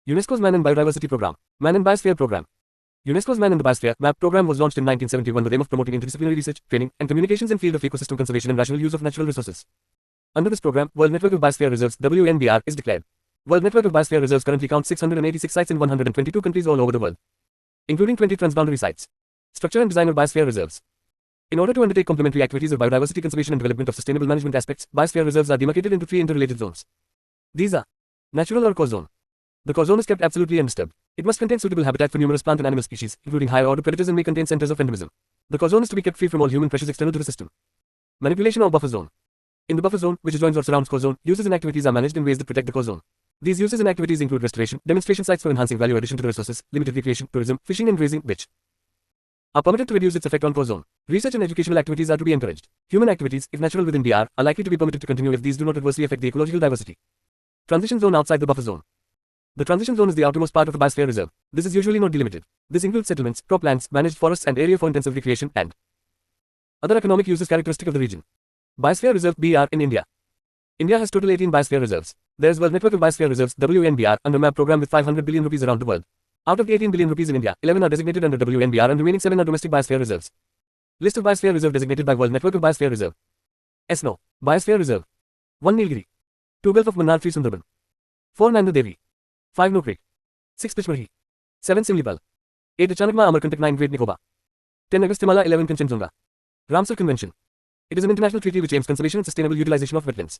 UNESCO's Man and Biodiversity Program, Man and Biosphere Program. UNESCO's Man and the Biosphere (MAP) program was launched in 1971 with the aim of promoting interdisciplinary research, training, and communications in field of ecosystem conservation and rational use of natural resources. Under this program, World Network of Biosphere Reserves (WNBR) is declared. World Network of Biosphere Reserves currently counts 686 sites in 122 countries all over the world, including 20 transboundary sites. Structure and design of Biosphere Reserves. In order to undertake complementary activities of biodiversity conservation and development of sustainable management aspects, Biosphere Reserves are demarcated into 3 interrelated zones. These are natural or core zone. The core zone is kept absolutely undisturbed. It must contain suitable habitat for numerous plant and animal species, including higher order predators, and may contain centers of endemism. The core zone is to be kept free from all human pressures external to the system. Manipulation or buffer zone. In the buffer zone, which adjoins or surrounds core zone, uses and activities are managed in ways that protect the core zone. These uses and activities include restoration, demonstration sites for enhancing value addition to the resources, limited recreation, tourism, fishing and grazing, which are permitted to reduce its effect on core zone. Research and educational activities are to be encouraged. Human activities, if natural within DR, are likely to be permitted to continue if these do not adversely affect the ecological diversity. Transition zone outside the buffer zone. The transition zone is the outermost part of the Biosphere Reserve. This is usually not delimited. This includes settlements, croplands, managed forests and area for intensive recreation and other economic uses characteristic of the region. Biosphere Reserve BR in India. India has total 18 Biosphere Reserves. There is World Network of Biosphere Reserves (WNBR) under MAP program with 500 billion rupees around the world. Out of the 18 billion rupees in India, 11 are designated under WNBR and remaining 7 are domestic biosphere reserves. List of biosphere reserve designated by World Network of Biosphere Reserve. No. Biosphere Reserve. 1 Nilgiri. 2 Gulf of Mannar 3 Sundarban. 4 Nanda Devi. 5 No Creek. 6 Pishmarhi. 7 Simlipal. 8 Achanakma Amarkantak 9 Great Nicobar. 10 Agasthyamala 11 Kanchenjunga. Ramsar Convention. It is an international treaty which aims conservation and sustainable utilization of wetlands.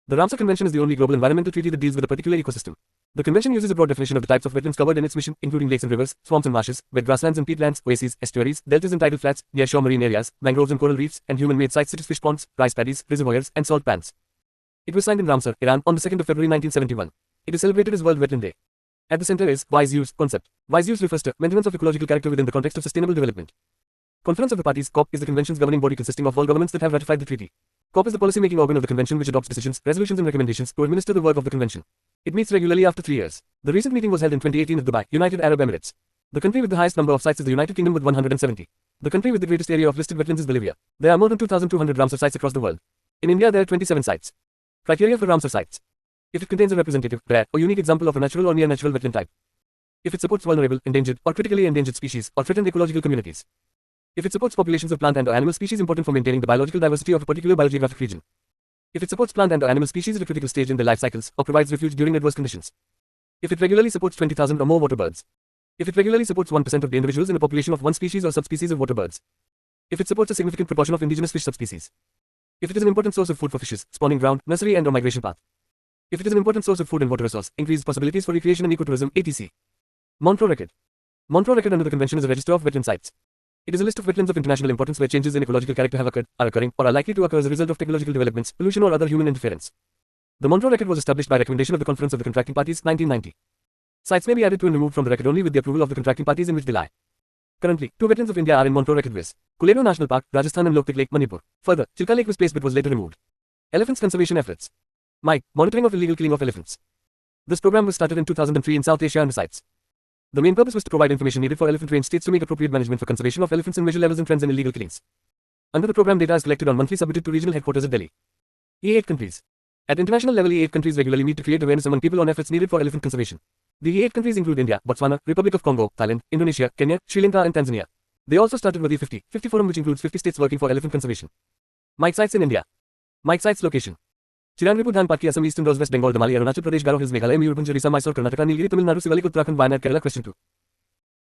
The Ramsar Convention is the only global environmental treaty that deals with a particular ecosystem. The convention uses a broad definition of the types of wetlands covered in its mission, including lakes and rivers, swamps and marshes, wet grasslands and peatlands, oases, estuaries, deltas and tidal flats, nearshore marine areas, mangroves and coral reefs, and human-made sites such as fish ponds, rice paddies, reservoirs, and salt pans. It was signed in Ramsar, Iran, on the 2nd of February 1971. It is celebrated as World Wetland Day. At the center is wise use concept. Wise use refers to maintenance of ecological character within the context of sustainable development. Conference of the Parties (COP) is the convention's governing body consisting of all governments that have ratified the treaty. COP is the policy-making organ of the convention which adopts decisions, resolutions and recommendations to administer the work of the convention. It meets regularly after 3 years. The recent meeting was held in 2018 at Dubai, United Arab Emirates. The country with the highest number of sites is the United Kingdom with 170. The country with the greatest area of listed wetlands is Bolivia. There are more than 2,200 Ramsar sites across the world. In India there are 27 sites. Criteria for Ramsar sites. If it contains a representative, rare, or unique example of a natural or near-natural wetland type. If it supports vulnerable, endangered, or critically endangered species, or threatened ecological communities. If it supports populations of plant and/or animal species important for maintaining the biological diversity of a particular biogeographic region. If it supports plant and/or animal species at a critical stage in their life cycles, or provides refuge during adverse conditions. If it regularly supports 20,000 or more water birds. If it regularly supports 1% of the individuals in a population of one species or subspecies of water birds. If it supports a significant proportion of indigenous fish subspecies. If it is an important source of food for fishes, spawning ground, nursery and/or migration path. If it is an important source of food and water resource, increased possibilities for recreation and ecotourism, etc. Montreux Record. Montreux Record under the convention is a register of wetland sites. It is a list of wetlands of international importance where changes in ecological character have occurred, are occurring, or are likely to occur as a result of technological developments, pollution or other human interference. The Montreux Record was established by recommendation of the Conference of the Contracting Parties, 1990. Sites may be added to and removed from the record only with the approval of the contracting parties in which they lie. Currently, 2 wetlands of India are in Montreux Record viz. Kulleru National Park, Rajasthan and Loktak Lake, Manipur. Further, Chilka Lake was placed but was later removed. Elephants conservation efforts. Monitoring of illegal killing of elephants. This program was started in 2003 in South Asia and resides. The main purpose was to provide information needed for elephant range states to make appropriate management for conservation of elephants and measure levels and trends in illegal killings. Under the program, data is collected on monthly submitted to regional headquarters at Delhi. E8 countries. At international level, E8 countries regularly meet to create awareness among people on efforts needed for elephant conservation. The E8 countries include India, Botswana, Republic of Congo, Thailand, Indonesia, Kenya, Sri Lanka and Tanzania. They also started with the 50 forum which includes 50 states working for elephant conservation. Mike sites in India. Mike sites location. Chiranripu Dhan Patki Assam East Indoors West Bengal Damali Arunachal Pradesh Garo Hills Meghalaya Mayurbhanj Orissa Mysore Karnataka Nilgiri Tamil Nadu Sivalik Uttarakhand Wayanad Kerala Question 2.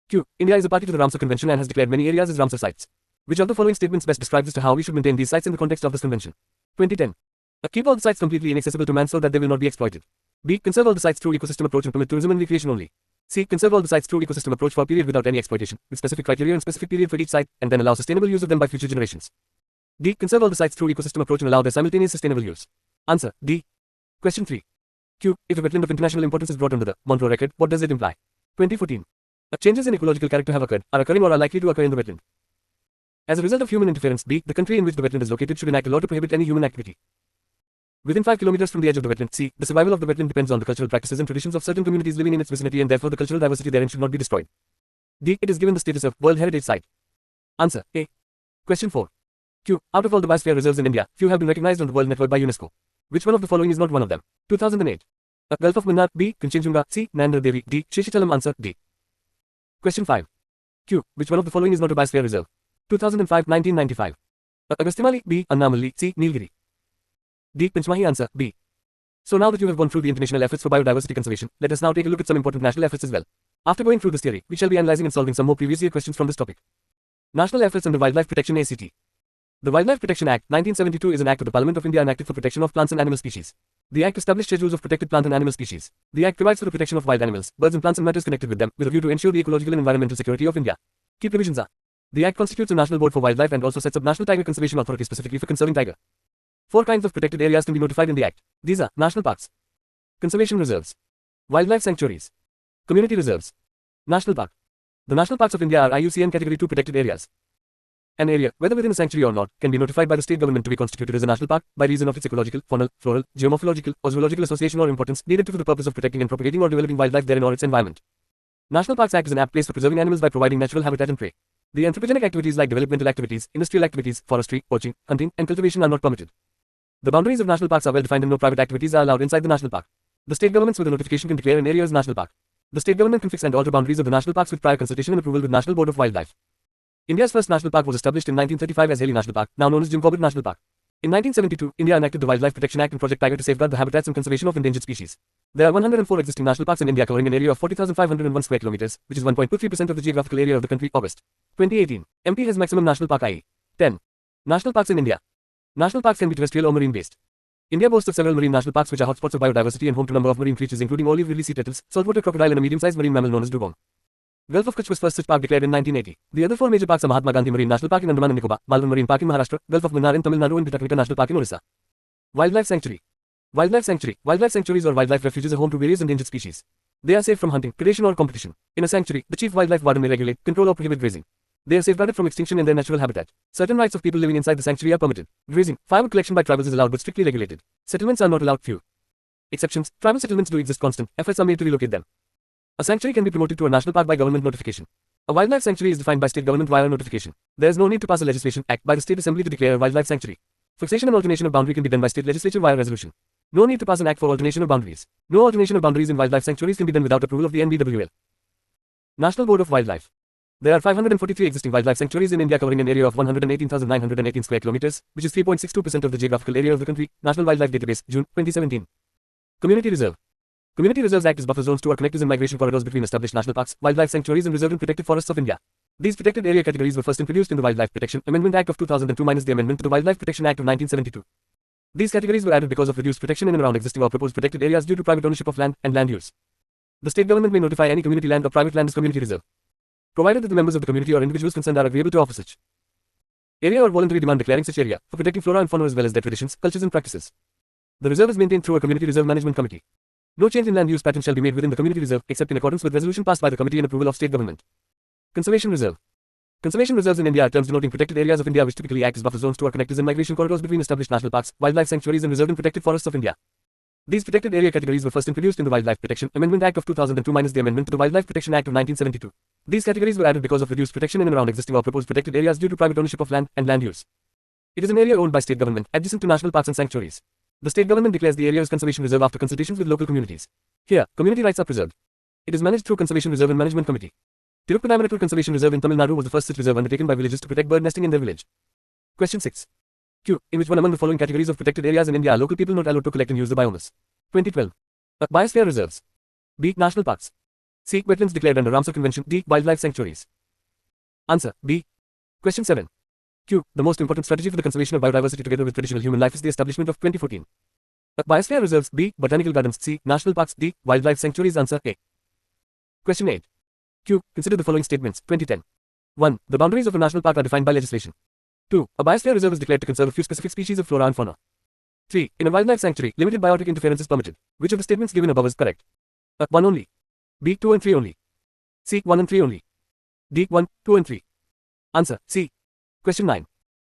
Q. India is a party to the Ramsar Convention and has declared many areas as Ramsar sites. Which of the following statements best describes as to how we should maintain these sites in the context of this convention? 2010. A. Keep all the sites completely inaccessible to man so that they will not be exploited. B. Conserve all the sites through ecosystem approach and permit tourism and recreation only. C. Conserve all the sites through ecosystem approach for a period without any exploitation, with specific criteria and specific period for each site, and then allow sustainable use of them by future generations. D. Conserve all the sites through ecosystem approach and allow their simultaneous sustainable use. Answer. D. Question 3. Q. If a wetland of international importance is brought under the Montreux Record, what does it imply? 2014. Changes in ecological character have occurred, are occurring or are likely to occur in the wetland. As a result of human interference, B. The country in which the wetland is located should enact a law to prohibit any human activity. Within 5 kilometers from the edge of the wetland, C. The survival of the wetland depends on the cultural practices and traditions of certain communities living in its vicinity and therefore the cultural diversity therein should not be destroyed. D. It is given the status of World Heritage Site. Answer. A. Question 4. Q. Out of all the biosphere reserves in India, few have been recognized on the World Network by UNESCO. Which one of the following is not one of them? 2008. A. Gulf of Mannar. B. Kanchenjunga. C. Nanda Devi. D. Sheshachalam. Answer. D. Question 5. Q. Which one of the following is not a biosphere reserve? 2005, 1995. A. Agasthyamali. B. Annamalli. C. Nilgiri. D. Panchmahi. Answer. B. So now that you have gone through the international efforts for biodiversity conservation, let us now take a look at some important national efforts as well. After going through this theory, we shall be analyzing and solving some more previous year questions from this topic. National efforts under Wildlife Protection ACT. The Wildlife Protection Act, 1972 is an act of the Parliament of India enacted for protection of plants and animal species. The Act established schedules of protected plant and animal species. The Act provides for the protection of wild animals, birds and plants and matters connected with them, with a view to ensure the ecological and environmental security of India. Key provisions are. The Act constitutes a national board for wildlife and also sets up National Tiger Conservation Authority specifically for conserving tiger. 4 kinds of protected areas can be notified in the Act. These are national parks, conservation reserves, wildlife sanctuaries, community reserves, national park. The national parks of India are IUCN Category 2 protected areas. An area, whether within a sanctuary or not, can be notified by the state government to be constituted as a national park by reason of its ecological, faunal, floral, geomorphological, or zoological association or importance needed for the purpose of protecting and propagating or developing wildlife therein or its environment. National parks act as an apt place for preserving animals by providing natural habitat and prey. The anthropogenic activities like developmental activities, industrial activities, forestry, poaching, hunting, and cultivation are not permitted. The boundaries of national parks are well defined and no private activities are allowed inside the national park. The state governments with a notification can declare an area as national park. The state government can fix and alter boundaries of the national parks with prior consultation and approval with National Board of Wildlife. India's first national park was established in 1935 as Haley National Park, now known as Jim Corbett National Park. In 1972, India enacted the Wildlife Protection Act and Project Tiger to safeguard the habitats and conservation of endangered species. There are 104 existing national parks in India covering an area of 40,501 square kilometers, which is 1.23% of the geographical area of the country. August 2018. MP has maximum national park IE. 10. National parks in India. National parks can be terrestrial or marine based. India boasts of several marine national parks which are hotspots of biodiversity and home to a number of marine creatures including olive ridley sea turtles, saltwater crocodile and a medium-sized marine mammal known as dugong. Gulf of Kutch was first such park declared in 1980. The other four major parks are Mahatma Gandhi Marine National Park in Andaman and Nicobar, Malvan Marine Park in Maharashtra, Gulf of Mannar in Tamil Nadu and Pitakanika National Park in Orissa. Wildlife Sanctuary. Wildlife Sanctuary. Wildlife sanctuaries or wildlife refuges are home to various endangered species. They are safe from hunting, predation or competition. In a sanctuary, the chief wildlife warden may regulate, control or prohibit grazing. They are safeguarded from extinction in their natural habitat. Certain rights of people living inside the sanctuary are permitted. Grazing, firewood collection by tribals is allowed but strictly regulated. Settlements are not allowed. Few exceptions. Tribal settlements do exist. Constant efforts are made to relocate them. A sanctuary can be promoted to a national park by government notification. A wildlife sanctuary is defined by state government via notification. There is no need to pass a legislation act by the state assembly to declare a wildlife sanctuary. Fixation and alternation of boundary can be done by state legislature via resolution. No need to pass an act for alternation of boundaries. No alternation of boundaries in wildlife sanctuaries can be done without approval of the NBWL. National Board of Wildlife. There are 543 existing wildlife sanctuaries in India covering an area of 118,918 square kilometers, which is 3.62% of the geographical area of the country. National Wildlife Database, June 2017. Community Reserve. Community reserves act as buffer zones to our connectors and migration corridors between established national parks, wildlife sanctuaries and reserved and protected forests of India. These protected area categories were first introduced in the Wildlife Protection Amendment Act of 2002 minus the amendment to the Wildlife Protection Act of 1972. These categories were added because of reduced protection in and around existing or proposed protected areas due to private ownership of land and land use. The state government may notify any community land or private land as community reserve, provided that the members of the community or individuals concerned are agreeable to offer such area or voluntary demand declaring such area for protecting flora and fauna as well as their traditions, cultures and practices. The reserve is maintained through a community reserve management committee. No change in land use pattern shall be made within the community reserve except in accordance with resolution passed by the committee and approval of state government. Conservation Reserve. Conservation reserves in India are terms denoting protected areas of India which typically act as buffer zones to our connectors and migration corridors between established national parks, wildlife sanctuaries and reserved and protected forests of India. These protected area categories were first introduced in the Wildlife Protection Amendment Act of 2002 minus the amendment to the Wildlife Protection Act of 1972. These categories were added because of reduced protection in and around existing or proposed protected areas due to private ownership of land and land use. It is an area owned by state government, adjacent to national parks and sanctuaries. The state government declares the area as conservation reserve after consultations with local communities. Here, community rights are preserved. It is managed through Conservation Reserve and Management Committee. Tiruppunamanattur Conservation Reserve in Tamil Nadu was the first such reserve undertaken by villagers to protect bird nesting in their village. Question 6. Q. In which one among the following categories of protected areas in India are local people not allowed to collect and use the biomass? 2012. A. Biosphere reserves. B. National parks. C. Wetlands declared under Ramsar Convention. D. Wildlife sanctuaries. Answer. B. Question 7. Q. The most important strategy for the conservation of biodiversity together with traditional human life is the establishment of 2014. A. Biosphere reserves. B. Botanical gardens. C. National parks. D. Wildlife sanctuaries. Answer A. Question 8. Q. Consider the following statements. 2010. 1. The boundaries of a national park are defined by legislation. 2. A biosphere reserve is declared to conserve a few specific species of flora and fauna. 3. In a wildlife sanctuary, limited biotic interference is permitted. Which of the statements given above is correct? A. 1 only. B. 2 and 3 only. C. 1 and 3 only. D. 1, 2 and 3. Answer. C. Question 9.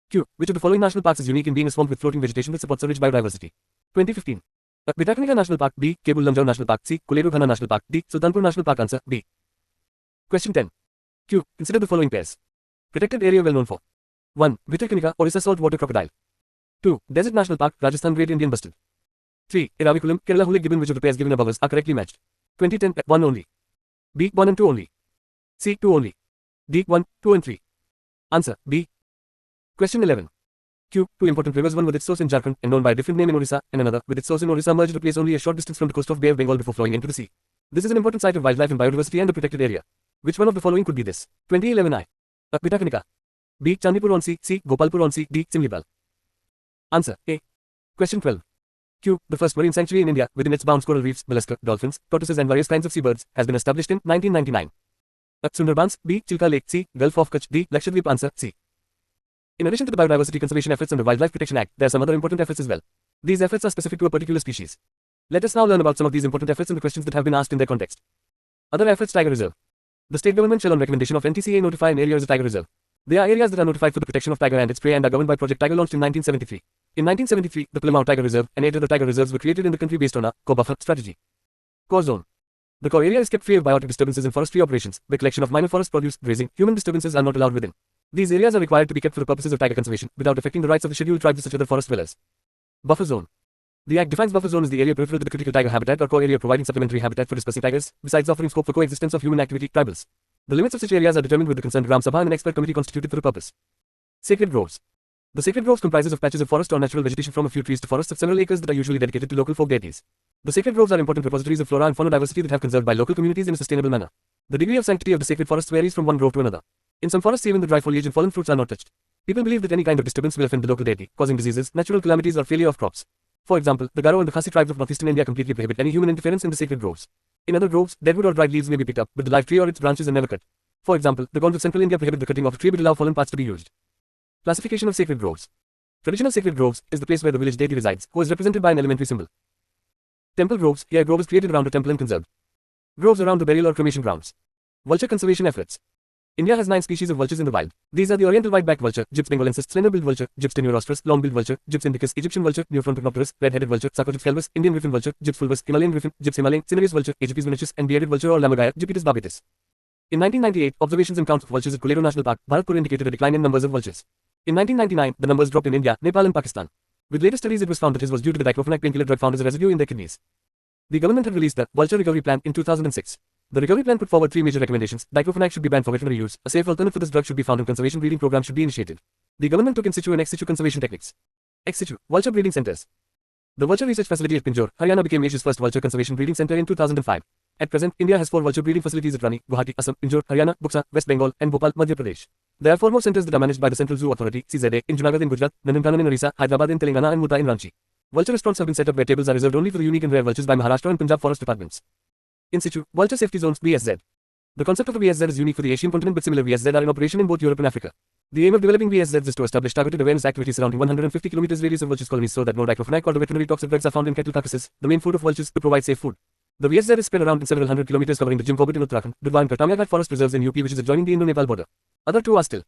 Q. Which of the following national parks is unique in being a swamp with floating vegetation that supports a rich biodiversity? 2015. A. Pitakanika National Park. B. Kebul Lamjau National Park. C. Kuleru Ghana National Park. D. Sultanpur National Park. Answer. B. Question 10. Q. Consider the following pairs. Protected area well known for. 1. Vitakanika, Orissa saltwater crocodile. 2. Desert National Park, Rajasthan Great Indian Bustard. 3. Eravikulam, Kerala Hulig gibbon. Which of the pairs given above are correctly matched? 2010. 1 only. B. 1 and 2 only. C. 2 only. D. 1, 2 and 3. Answer. B. Question 11. Q. Two important rivers, one with its source in Jharkhand and known by a different name in Orissa, and another with its source in Orissa merged to place only a short distance from the coast of Bay of Bengal before flowing into the sea. This is an important site of wildlife and biodiversity and a protected area. Which one of the following could be this? 2011 I. A. Pitakanika. B. Chandipur on Sea. C. Gopalpur on Sea. D. Simlibal. Answer. A. Question 12. Q. The first marine sanctuary in India, within its bounds coral reefs, mollusca, dolphins, tortoises and various kinds of seabirds, has been established in 1999. A. Sundarbans. B. Chilka Lake. C. Gulf of Kutch. D. Lakshadweep. Answer. C. In addition to the biodiversity conservation efforts under Wildlife Protection Act, there are some other important efforts as well. These efforts are specific to a particular species. Let us now learn about some of these important efforts and the questions that have been asked in their context. Other efforts. Tiger Reserve. The state government shall on recommendation of NTCA notify an area as a tiger reserve. They are areas that are notified for the protection of tiger and its prey and are governed by Project Tiger launched in 1973. In 1973, the Plymouth Tiger Reserve and 8 other tiger reserves were created in the country based on a core buffer strategy. Core zone. The core area is kept free of biotic disturbances and forestry operations. The collection of minor forest produce, grazing, human disturbances are not allowed within. These areas are required to be kept for the purposes of tiger conservation without affecting the rights of the scheduled tribes and such other forest dwellers. Buffer zone. The Act defines buffer zone as the area peripheral to the critical tiger habitat or core area providing supplementary habitat for dispersing tigers, besides offering scope for coexistence of human activity. Tribals. The limits of such areas are determined with the consent of Gram Sabha and an expert committee constituted for the purpose. Sacred groves. The sacred groves comprises of patches of forest or natural vegetation from a few trees to forests of several acres that are usually dedicated to local folk deities. The sacred groves are important repositories of flora and fauna diversity that have conserved by local communities in a sustainable manner. The degree of sanctity of the sacred forests varies from one grove to another. In some forests even the dry foliage and fallen fruits are not touched. People believe that any kind of disturbance will offend the local deity, causing diseases, natural calamities or failure of crops. For example, the Garo and the Khasi tribes of northeastern India completely prohibit any human interference in the sacred groves. In other groves, deadwood or dried leaves may be picked up, but the live tree or its branches are never cut. For example, the Gonds of central India prohibit the cutting of a tree but allow fallen parts to be used. Classification of sacred groves. Traditional sacred groves is the place where the village deity resides, who is represented by an elementary symbol. Temple groves, here a grove is created around a temple and conserved. Groves around the burial or cremation grounds. Vulture conservation efforts. India has 9 species of vultures in the wild. These are the oriental white-backed vulture, Gyps bengalensis, slender-billed vulture, Gyps tenurostrus, long-billed vulture, Gyps indicus, Egyptian vulture, Neophrontognopterus, red-headed vulture, Sarcogyps helvus, Indian griffin vulture, Gyps fulvus, Himalayan griffin, Gyps himalayan, cinereus vulture, Aegypes venetus, and bearded vulture or Lammergeier, Gypaetus barbatus. In 1998, observations and counts of vultures at Kulero National Park, Bharatpur indicated a decline in numbers of vultures. In 1999, the numbers dropped in India, Nepal and Pakistan. With later studies it was found that this was due to the diclofenac painkiller drug found as a residue in their kidneys. The government had released the Vulture Recovery Plan in 2006. The recovery plan put forward 3 major recommendations. Diclofenac should be banned for veterinary use. A safe alternative for this drug should be found and conservation breeding program should be initiated. The government took in situ and ex situ conservation techniques. Ex situ, vulture breeding centers. The Vulture Research Facility at Pinjore, Haryana became Asia's first vulture conservation breeding center in 2005. At present, India has 4 vulture breeding facilities at Rani, Guwahati, Assam, Pinjore, Haryana, Buxa, West Bengal, and Bhopal, Madhya Pradesh. There are 4 more centers that are managed by the Central Zoo Authority, CZA, in Junagadh in Gujarat, Nandankanan in Orissa, Hyderabad in Telangana and Mutta in Ranchi. Vulture restaurants have been set up where tables are reserved only for the unique and rare vultures by Maharashtra and Punjab forest departments. In situ, vulture safety zones, BSZ. The concept of a VSZ is unique for the Asian continent but similar VSZ are in operation in both Europe and Africa. The aim of developing VSZs is to establish targeted awareness activities surrounding 150 km radius of vultures colonies so that no diclofenac or the veterinary toxic drugs are found in cattle carcasses, the main food of vultures, to provide safe food. The VSZ is spread around in several hundred kilometers covering the Jim Corbett in Uttarakhand, Dudhwa and Tamia Ghat forest reserves in UP which is adjoining the Indo-Nepal border. Other 2 are still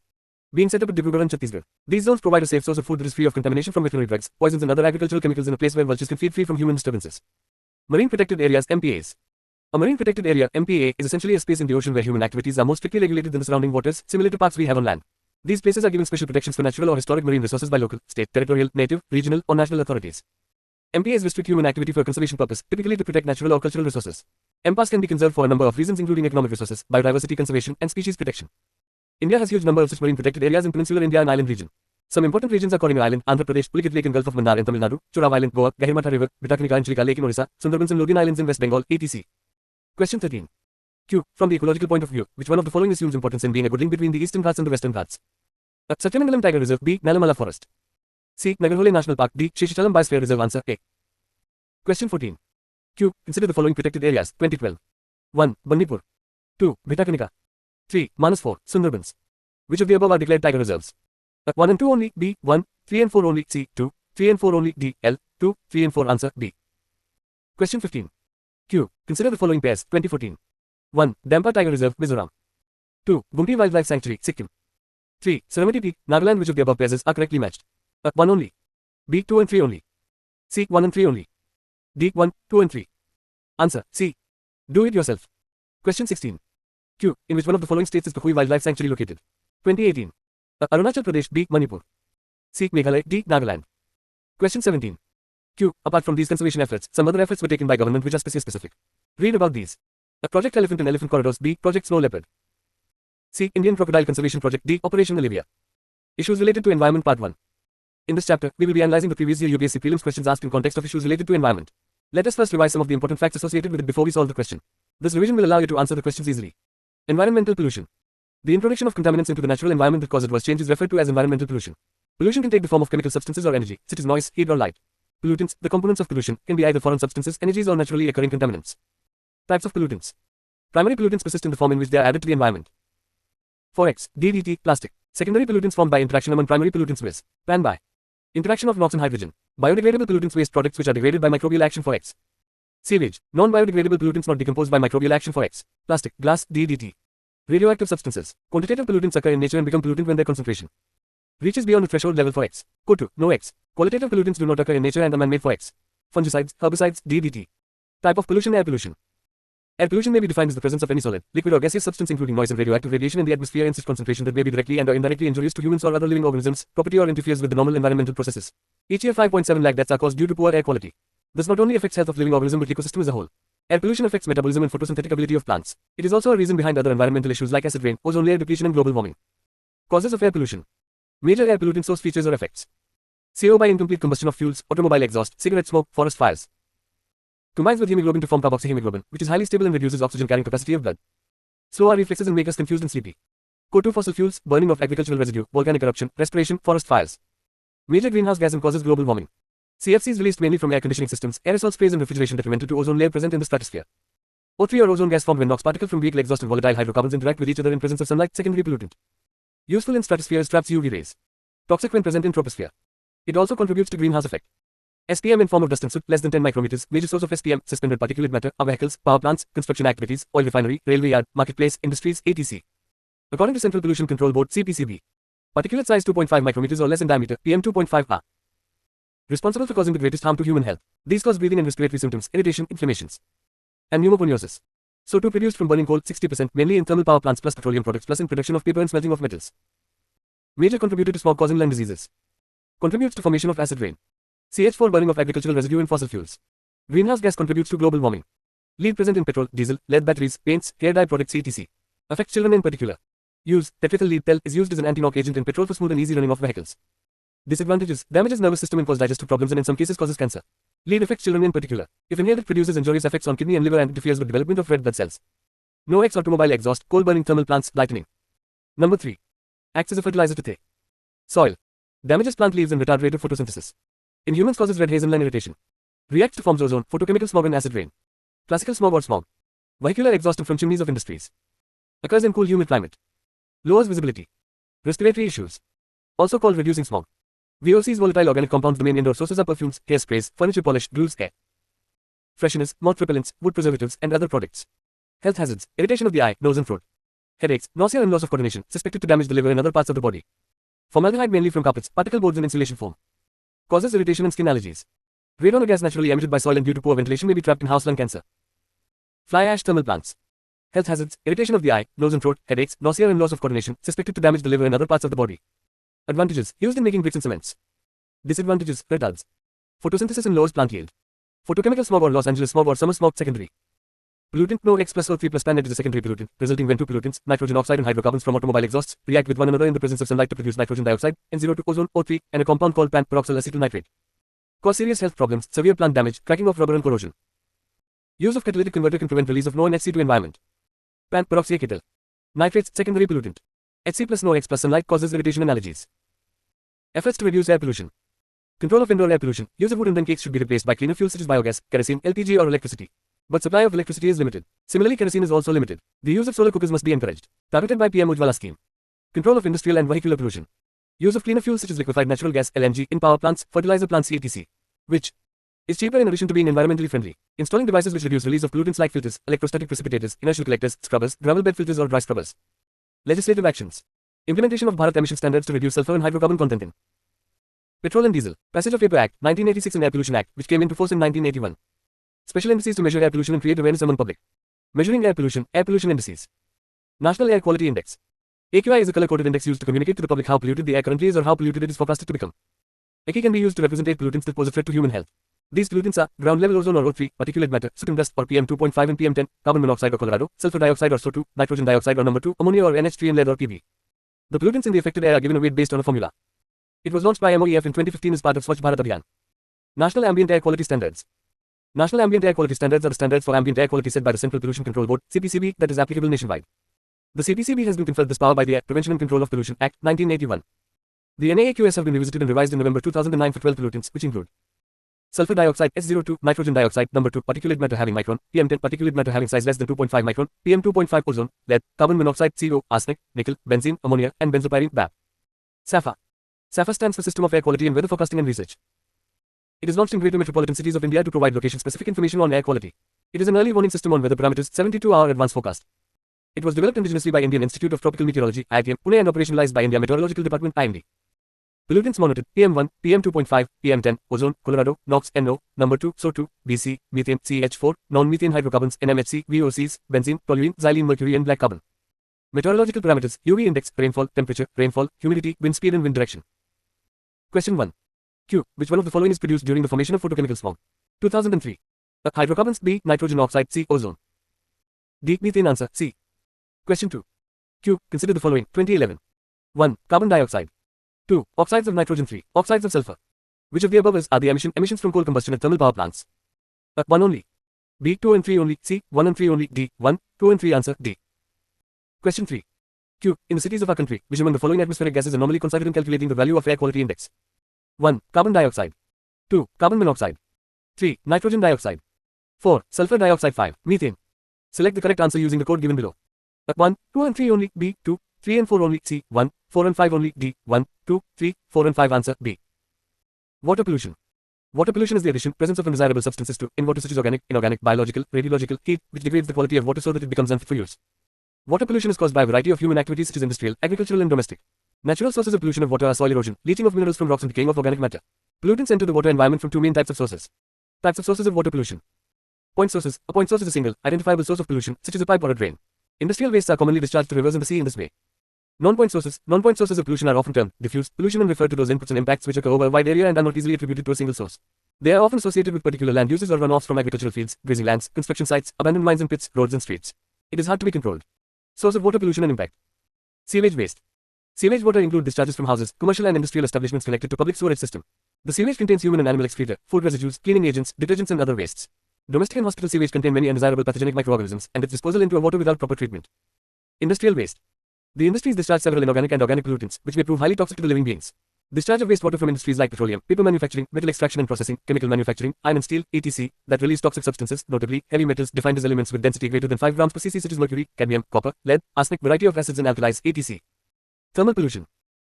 being set up at Dibrugarh and Chhattisgarh. These zones provide a safe source of food that is free of contamination from veterinary drugs, poisons and other agricultural chemicals in a place where vultures can feed free from human disturbances. Marine Protected Areas, MPAs. A marine protected area, MPA, is essentially a space in the ocean where human activities are more strictly regulated than the surrounding waters, similar to parks we have on land. These places are given special protections for natural or historic marine resources by local, state, territorial, native, regional, or national authorities. MPAs restrict human activity for a conservation purpose, typically to protect natural or cultural resources. MPAs can be conserved for a number of reasons including economic resources, biodiversity conservation, and species protection. India has huge number of such marine protected areas in peninsular India and island region. Some important regions are Corrigan Island, Andhra Pradesh, Pulicat Lake and Gulf of Mannar in Tamil Nadu, Chorav Island, Goa, Gahirmatha River, Bitakanika and Chilika Lake in Orissa, Sundarbans and Lodin Islands in West Bengal, etc. Question 13. Q. From the ecological point of view, which one of the following assumes importance in being a good link between the eastern Ghats and the western Ghats? A. Satyamangalam Tiger Reserve. B. Nalamala Forest. C. Nagarhole National Park. D. Sheshachalam Biosphere Reserve. Answer A. Question 14. Q. Consider the following protected areas. 2012. 1. Bandipur. 2. Bitakanika. 3. Manas 4. Sundarbans. Which of the above are declared tiger reserves? A. 1 and 2 only. B. 1. 3 and 4 only. C. 2. 3 and 4 only. D. L. 2. 3 and 4. Answer B. Question 15. Q. Consider the following pairs. 2014. 1. Dampa Tiger Reserve, Mizoram. 2. Gumti Wildlife Sanctuary, Sikkim. 3. Saramati Peak, Nagaland. Which of the above pairs are correctly matched? A. 1 only. B. 2 and 3 only. C. 1 and 3 only. D. 1, 2 and 3. Answer C. Do it yourself. Question 16. Q. In which one of the following states is Pakhui Wildlife Sanctuary located? 2018. A. Arunachal Pradesh. B. Manipur. C. Meghalaya. D. Nagaland. Question 17. Q. Apart from these conservation efforts, some other efforts were taken by government which are specific. Read about these. A. Project Elephant and Elephant Corridors. B. Project Snow Leopard. C. Indian Crocodile Conservation Project. D. Operation Olivia. Issues related to environment Part 1. In this chapter, we will be analyzing the previous year UPSC prelims questions asked in context of issues related to environment. Let us first revise some of the important facts associated with it before we solve the question. This revision will allow you to answer the questions easily. Environmental pollution. The introduction of contaminants into the natural environment that cause adverse change is referred to as environmental pollution. Pollution can take the form of chemical substances or energy, such as noise, heat or light. Pollutants, the components of pollution, can be either foreign substances, energies or naturally occurring contaminants. Types of pollutants. Primary pollutants persist in the form in which they are added to the environment. 4x. DDT, plastic. Secondary pollutants formed by interaction among primary pollutants with PAN by interaction of NOx and hydrogen. Biodegradable pollutants waste products which are degraded by microbial action 4x. Sewage. Non-biodegradable pollutants not decomposed by microbial action 4x. Plastic, glass, DDT. Radioactive substances. Quantitative pollutants occur in nature and become pollutant when their concentration reaches beyond the threshold level 4x. CO2, no x. Qualitative pollutants do not occur in nature and are man-made 4x. Fungicides, herbicides, DDT. Type of pollution. Air pollution. Air pollution may be defined as the presence of any solid, liquid or gaseous substance including noise and radioactive radiation in the atmosphere in such concentration that may be directly and/or indirectly injurious to humans or other living organisms, property or interferes with the normal environmental processes. Each year 5.7 lakh deaths are caused due to poor air quality. This not only affects health of living organism but ecosystem as a whole. Air pollution affects metabolism and photosynthetic ability of plants. It is also a reason behind other environmental issues like acid rain, ozone layer depletion and global warming. Causes of air pollution. Major air pollutant source features or effects. CO by incomplete combustion of fuels, automobile exhaust, cigarette smoke, forest fires. Combines with hemoglobin to form carboxyhemoglobin, which is highly stable and reduces oxygen carrying capacity of blood. Slow reflexes and make us confused and sleepy. CO2 fossil fuels, burning of agricultural residue, volcanic eruption, respiration, forest fires. Major greenhouse gas and causes global warming. CFCs released mainly from air conditioning systems, aerosol sprays and refrigeration detrimental to ozone layer present in the stratosphere. O3 or ozone gas formed when NOx particle from vehicle exhaust and volatile hydrocarbons interact with each other in presence of sunlight, secondary pollutant. Useful in stratosphere, traps UV rays. Toxic when present in troposphere. It also contributes to greenhouse effect. SPM in form of dust and soot, less than 10 micrometers. Major source of SPM, suspended particulate matter, are vehicles, power plants, construction activities, oil refinery, railway yard, marketplace, industries, etc. According to Central Pollution Control Board (CPCB), particulate size 2.5 micrometers or less in diameter, PM 2.5 are responsible for causing the greatest harm to human health. These cause breathing and respiratory symptoms, irritation, inflammations, and pneumoconiosis. CO2 produced from burning coal 60%, mainly in thermal power plants plus petroleum products plus in production of paper and smelting of metals. Major contributor to smog causing lung diseases. Contributes to formation of acid rain. CH4 burning of agricultural residue and fossil fuels. Greenhouse gas contributes to global warming. Lead present in petrol, diesel, lead batteries, paints, hair dye products etc. Affects children in particular. Use. Tetraethyl lead tel is used as an anti-knock agent in petrol for smooth and easy running of vehicles. Disadvantages. Damages nervous system and cause digestive problems and in some cases causes cancer. Lead affects children in particular. If inhaled it produces injurious effects on kidney and liver and interferes with development of red blood cells. NOx automobile exhaust, coal burning thermal plants, lightning. Number 3. Acts as a fertilizer to the soil. Damages plant leaves and retard rate of photosynthesis. In humans causes red haze and lung irritation. Reacts to forms ozone, photochemical smog and acid rain. Classical smog or smog. Vehicular exhaust from chimneys of industries. Occurs in cool humid climate. Lowers visibility. Respiratory issues. Also called reducing smog. VOCs volatile organic compounds. The main indoor sources are perfumes, hairsprays, furniture polish, glues, air fresheners, moth repellents, wood preservatives and other products. Health hazards. Irritation of the eye, nose and throat. Headaches, nausea and loss of coordination, suspected to damage the liver and other parts of the body. Formaldehyde mainly from carpets, particle boards and insulation foam. Causes irritation and skin allergies. Radon, a gas naturally emitted by soil and due to poor ventilation, may be trapped in house lung cancer. Fly ash thermal plants. Health hazards. Irritation of the eye, nose and throat, headaches, nausea and loss of coordination, suspected to damage the liver and other parts of the body. Advantages. Used in making bricks and cements. Disadvantages. Retards. Photosynthesis and lowers plant yield. Photochemical smog or Los Angeles smog or summer smog secondary. Pollutant. NOx plus O3 plus PAN is a secondary pollutant, resulting when two pollutants, nitrogen oxide and hydrocarbons from automobile exhausts, react with one another in the presence of sunlight to produce nitrogen dioxide, N02 ozone, O3, and a compound called pan peroxyl acetyl nitrate. Cause serious health problems, severe plant damage, cracking of rubber and corrosion. Use of catalytic converter can prevent release of NO and HC to environment. Pan peroxyacetyl nitrates, secondary pollutant. HC plus NOx plus sunlight causes irritation and allergies. Efforts to reduce air pollution. Control of indoor air pollution. Use of wood and then cakes should be replaced by cleaner fuels such as biogas, kerosene, LPG or electricity. But supply of electricity is limited. Similarly, kerosene is also limited. The use of solar cookers must be encouraged. Targeted by PM Ujjwala scheme. Control of industrial and vehicular pollution. Use of cleaner fuels such as liquefied natural gas, LNG, in power plants, fertilizer plants etc. Which is cheaper in addition to being environmentally friendly. Installing devices which reduce release of pollutants like filters, electrostatic precipitators, inertial collectors, scrubbers, gravel bed filters or dry scrubbers. Legislative actions. Implementation of Bharat emission standards to reduce sulfur and hydrocarbon content in petrol and diesel. Passage of Paper Act, 1986 and Air Pollution Act, which came into force in 1981. Special indices to measure air pollution and create awareness among public. Measuring air pollution indices. National Air Quality Index. AQI is a color-coded index used to communicate to the public how polluted the air currently is or how polluted it is forecasted to become. AQI can be used to represent 8 pollutants that pose a threat to human health. These pollutants are ground level ozone or O3, particulate matter, soot and dust or PM 2.5 and PM 10, carbon monoxide or Colorado, sulfur dioxide or SO2, nitrogen dioxide or number 2, ammonia or NH3 and lead or PB. The pollutants in the affected air are given a weight based on a formula. It was launched by MOEF in 2015 as part of Swachh Bharat Abhiyan. National Ambient Air Quality Standards. National Ambient Air Quality Standards are the standards for ambient air quality set by the Central Pollution Control Board (CPCB) that is applicable nationwide. The CPCB has been conferred this power by the Air Prevention and Control of Pollution Act, 1981. The NAAQS have been revisited and revised in November 2009 for 12 pollutants, which include sulfur dioxide S02, nitrogen dioxide number 2, particulate matter having micron, PM10, particulate matter having size less than 2.5 micron, PM2.5 ozone, lead, carbon monoxide CO, arsenic, nickel, benzene, ammonia, and benzopyrene BAP. SAFA. SAFA stands for System of Air Quality and Weather Forecasting and Research. It is launched in greater metropolitan cities of India to provide location-specific information on air quality. It is an early warning system on weather parameters, 72-hour advance forecast. It was developed indigenously by Indian Institute of Tropical Meteorology (IITM), Pune and operationalized by India Meteorological Department (IMD). Pollutants monitored: PM1, PM2.5, PM10, ozone, Colorado, NOx, NO, number 2, SO2, BC, methane, CH4, non-methane hydrocarbons, NMHC, VOCs, benzene, toluene, xylene, mercury and black carbon. Meteorological parameters: UV index, rainfall, temperature, rainfall, humidity, wind speed and wind direction. Question 1. Q. Which one of the following is produced during the formation of photochemical smog? 2003. A. Hydrocarbons. B. Nitrogen oxide. C. Ozone. D. Methane. Answer C. Question 2. Q. Consider the following. 2011. 1. Carbon dioxide. 2. Oxides of nitrogen. 3. Oxides of sulfur. Which of the above are the emissions from coal combustion at thermal power plants? A. 1 only. B. 2 and 3 only. C. 1 and 3 only. D. 1, 2 and 3. Answer D. Question 3. Q. In the cities of our country, which among the following atmospheric gases are normally considered in calculating the value of air quality index? 1. Carbon dioxide. 2. Carbon monoxide. 3. Nitrogen dioxide. 4. Sulfur dioxide. 5. Methane. Select the correct answer using the code given below. 1, 2 and 3 only. B. 2, 3 and 4 only. C. 1, 4 and 5 only. D. 1, 2, 3, 4 and 5. Answer B. Water pollution. Water pollution is the addition, presence of undesirable substances to, in water such as organic, inorganic, biological, radiological, heat, which degrades the quality of water so that it becomes unfit for use. Water pollution is caused by a variety of human activities such as industrial, agricultural and domestic. Natural sources of pollution of water are soil erosion, leaching of minerals from rocks and decaying of organic matter. Pollutants enter the water environment from two main types of sources. Types of sources of water pollution. Point sources. A point source is a single, identifiable source of pollution, such as a pipe or a drain. Industrial wastes are commonly discharged to rivers and the sea in this way. Non-point sources. Non-point sources of pollution are often termed diffuse pollution and refer to those inputs and impacts which occur over a wide area and are not easily attributed to a single source. They are often associated with particular land uses or runoffs from agricultural fields, grazing lands, construction sites, abandoned mines and pits, roads and streets. It is hard to be controlled. Source of water pollution and impact. Sewage waste. Sewage water include discharges from houses, commercial and industrial establishments connected to public sewerage system. The sewage contains human and animal excreta, food residues, cleaning agents, detergents and other wastes. Domestic and hospital sewage contain many undesirable pathogenic microorganisms and its disposal into a water without proper treatment. Industrial waste. The industries discharge several inorganic and organic pollutants, which may prove highly toxic to the living beings. Discharge of wastewater from industries like petroleum, paper manufacturing, metal extraction and processing, chemical manufacturing, iron and steel, etc., that release toxic substances, notably heavy metals defined as elements with density greater than 5 grams per cc such as mercury, cadmium, copper, lead, arsenic, variety of acids and alkalis, etc. Thermal pollution.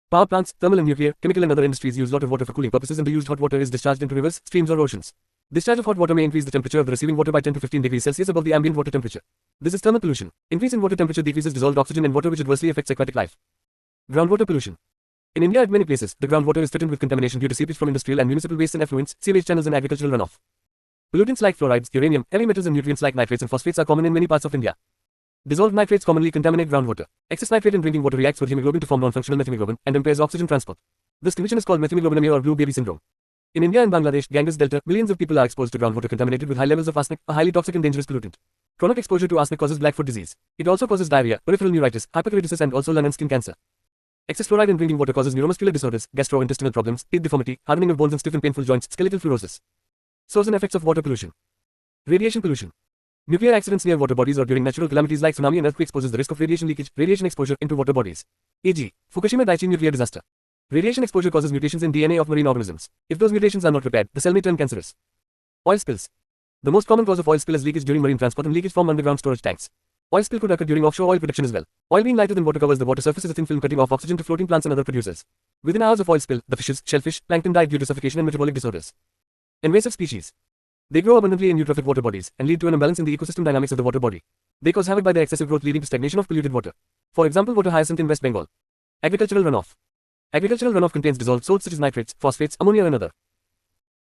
Power plants, thermal and nuclear, chemical and other industries use lot of water for cooling purposes and the used hot water is discharged into rivers, streams or oceans. Discharge of hot water may increase the temperature of the receiving water by 10 to 15 degrees Celsius above the ambient water temperature. This is thermal pollution. Increase in water temperature decreases dissolved oxygen in water which adversely affects aquatic life. Groundwater pollution. In India at many places, the groundwater is threatened with contamination due to seepage from industrial and municipal wastes and effluents, sewage channels and agricultural runoff. Pollutants like fluorides, uranium, heavy metals and nutrients like nitrates and phosphates are common in many parts of India. Dissolved nitrates commonly contaminate groundwater. Excess nitrate in drinking water reacts with hemoglobin to form non-functional methemoglobin and impairs oxygen transport. This condition is called methemoglobinemia or blue baby syndrome. In India and Bangladesh, Ganges Delta, millions of people are exposed to groundwater contaminated with high levels of arsenic, a highly toxic and dangerous pollutant. Chronic exposure to arsenic causes blackfoot disease. It also causes diarrhea, peripheral neuritis, hyperkeratosis and also lung and skin cancer. Excess fluoride in drinking water causes neuromuscular disorders, gastrointestinal problems, teeth deformity, hardening of bones and stiff and painful joints, skeletal fluorosis. Source and effects of water pollution. Radiation pollution. Nuclear accidents near water bodies or during natural calamities like tsunami and earthquakes poses the risk of radiation leakage, radiation exposure into water bodies. E.g., Fukushima Daiichi nuclear disaster. Radiation exposure causes mutations in DNA of marine organisms. If those mutations are not repaired, the cell may turn cancerous. Oil spills. The most common cause of oil spill is leakage during marine transport and leakage from underground storage tanks. Oil spill could occur during offshore oil production as well. Oil being lighter than water covers the water surface as a thin film cutting off oxygen to floating plants and other producers. Within hours of oil spill, the fishes, shellfish, plankton die due to suffocation and metabolic disorders. Invasive species. They grow abundantly in eutrophic water bodies and lead to an imbalance in the ecosystem dynamics of the water body. They cause havoc by their excessive growth leading to stagnation of polluted water. For example, water hyacinth in West Bengal. Agricultural runoff. Agricultural runoff contains dissolved salts such as nitrates, phosphates, ammonia and other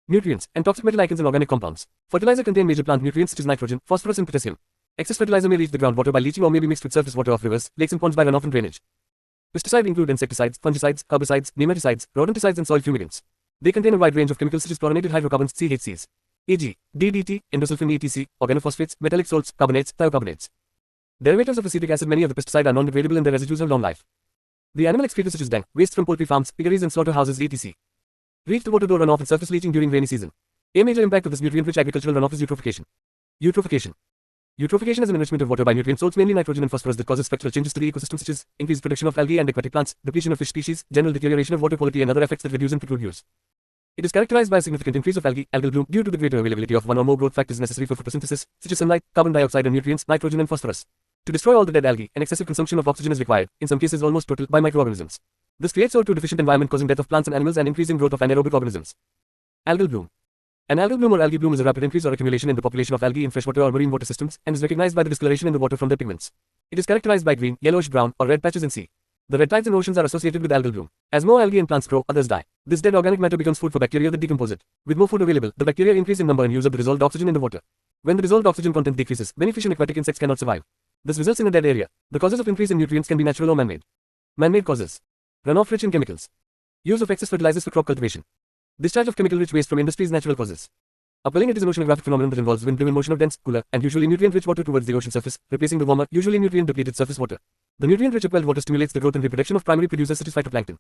nutrients, and toxic metal ions and organic compounds. Fertilizer contain major plant nutrients such as nitrogen, phosphorus and potassium. Excess fertilizer may reach the groundwater by leaching or may be mixed with surface water of rivers, lakes and ponds by runoff and drainage. Pesticides include insecticides, fungicides, herbicides, nematicides, rodenticides and soil fumigants. They contain a wide range of chemicals such as chlorinated hydrocarbons, CHCs, e.g., DDT, endosulfan etc., organophosphates, metallic salts, carbonates, thiocarbonates. Derivatives of acetic acid. Many of the pesticides are non-degradable and their residues have long life. The animal excreta such as dung, waste from poultry farms, piggeries and slaughterhouses etc. reach the water door runoff and surface leaching during rainy season. A major impact of this nutrient-rich agricultural runoff is eutrophication. Eutrophication is an enrichment of water by nutrient salts, mainly nitrogen and phosphorus, that causes structural changes to the ecosystem such as increased production of algae and aquatic plants, depletion of fish species, general deterioration of water quality and other effects that reduce and preclude use. It is characterized by a significant increase of algal bloom due to the greater availability of one or more growth factors necessary for photosynthesis, such as sunlight, carbon dioxide and nutrients, nitrogen and phosphorus. To destroy all the dead algae, an excessive consumption of oxygen is required, in some cases almost total, by microorganisms. This creates O2 deficient environment causing death of plants and animals and increasing growth of anaerobic organisms. Algal bloom. An algal bloom or algae bloom is a rapid increase or accumulation in the population of algae in freshwater or marine water systems and is recognized by the discoloration in the water from their pigments. It is characterized by green, yellowish brown or red patches in sea. The red tides in oceans are associated with algal bloom. As more algae and plants grow, others die. This dead organic matter becomes food for bacteria that decompose it. With more food available, the bacteria increase in number and use up the dissolved oxygen in the water. When the dissolved oxygen content decreases, many fish and aquatic insects cannot survive. This results in a dead area. The causes of increase in nutrients can be natural or man-made. Man-made causes. Runoff rich in chemicals. Use of excess fertilizers for crop cultivation. Discharge of chemical-rich waste from industries. Natural causes. Upwelling. It is an oceanographic phenomenon that involves wind-driven motion of dense, cooler, and usually nutrient-rich water towards the ocean surface, replacing the warmer, usually nutrient-depleted surface water. The nutrient-rich upwelled water stimulates the growth and reproduction of primary producers such as phytoplankton.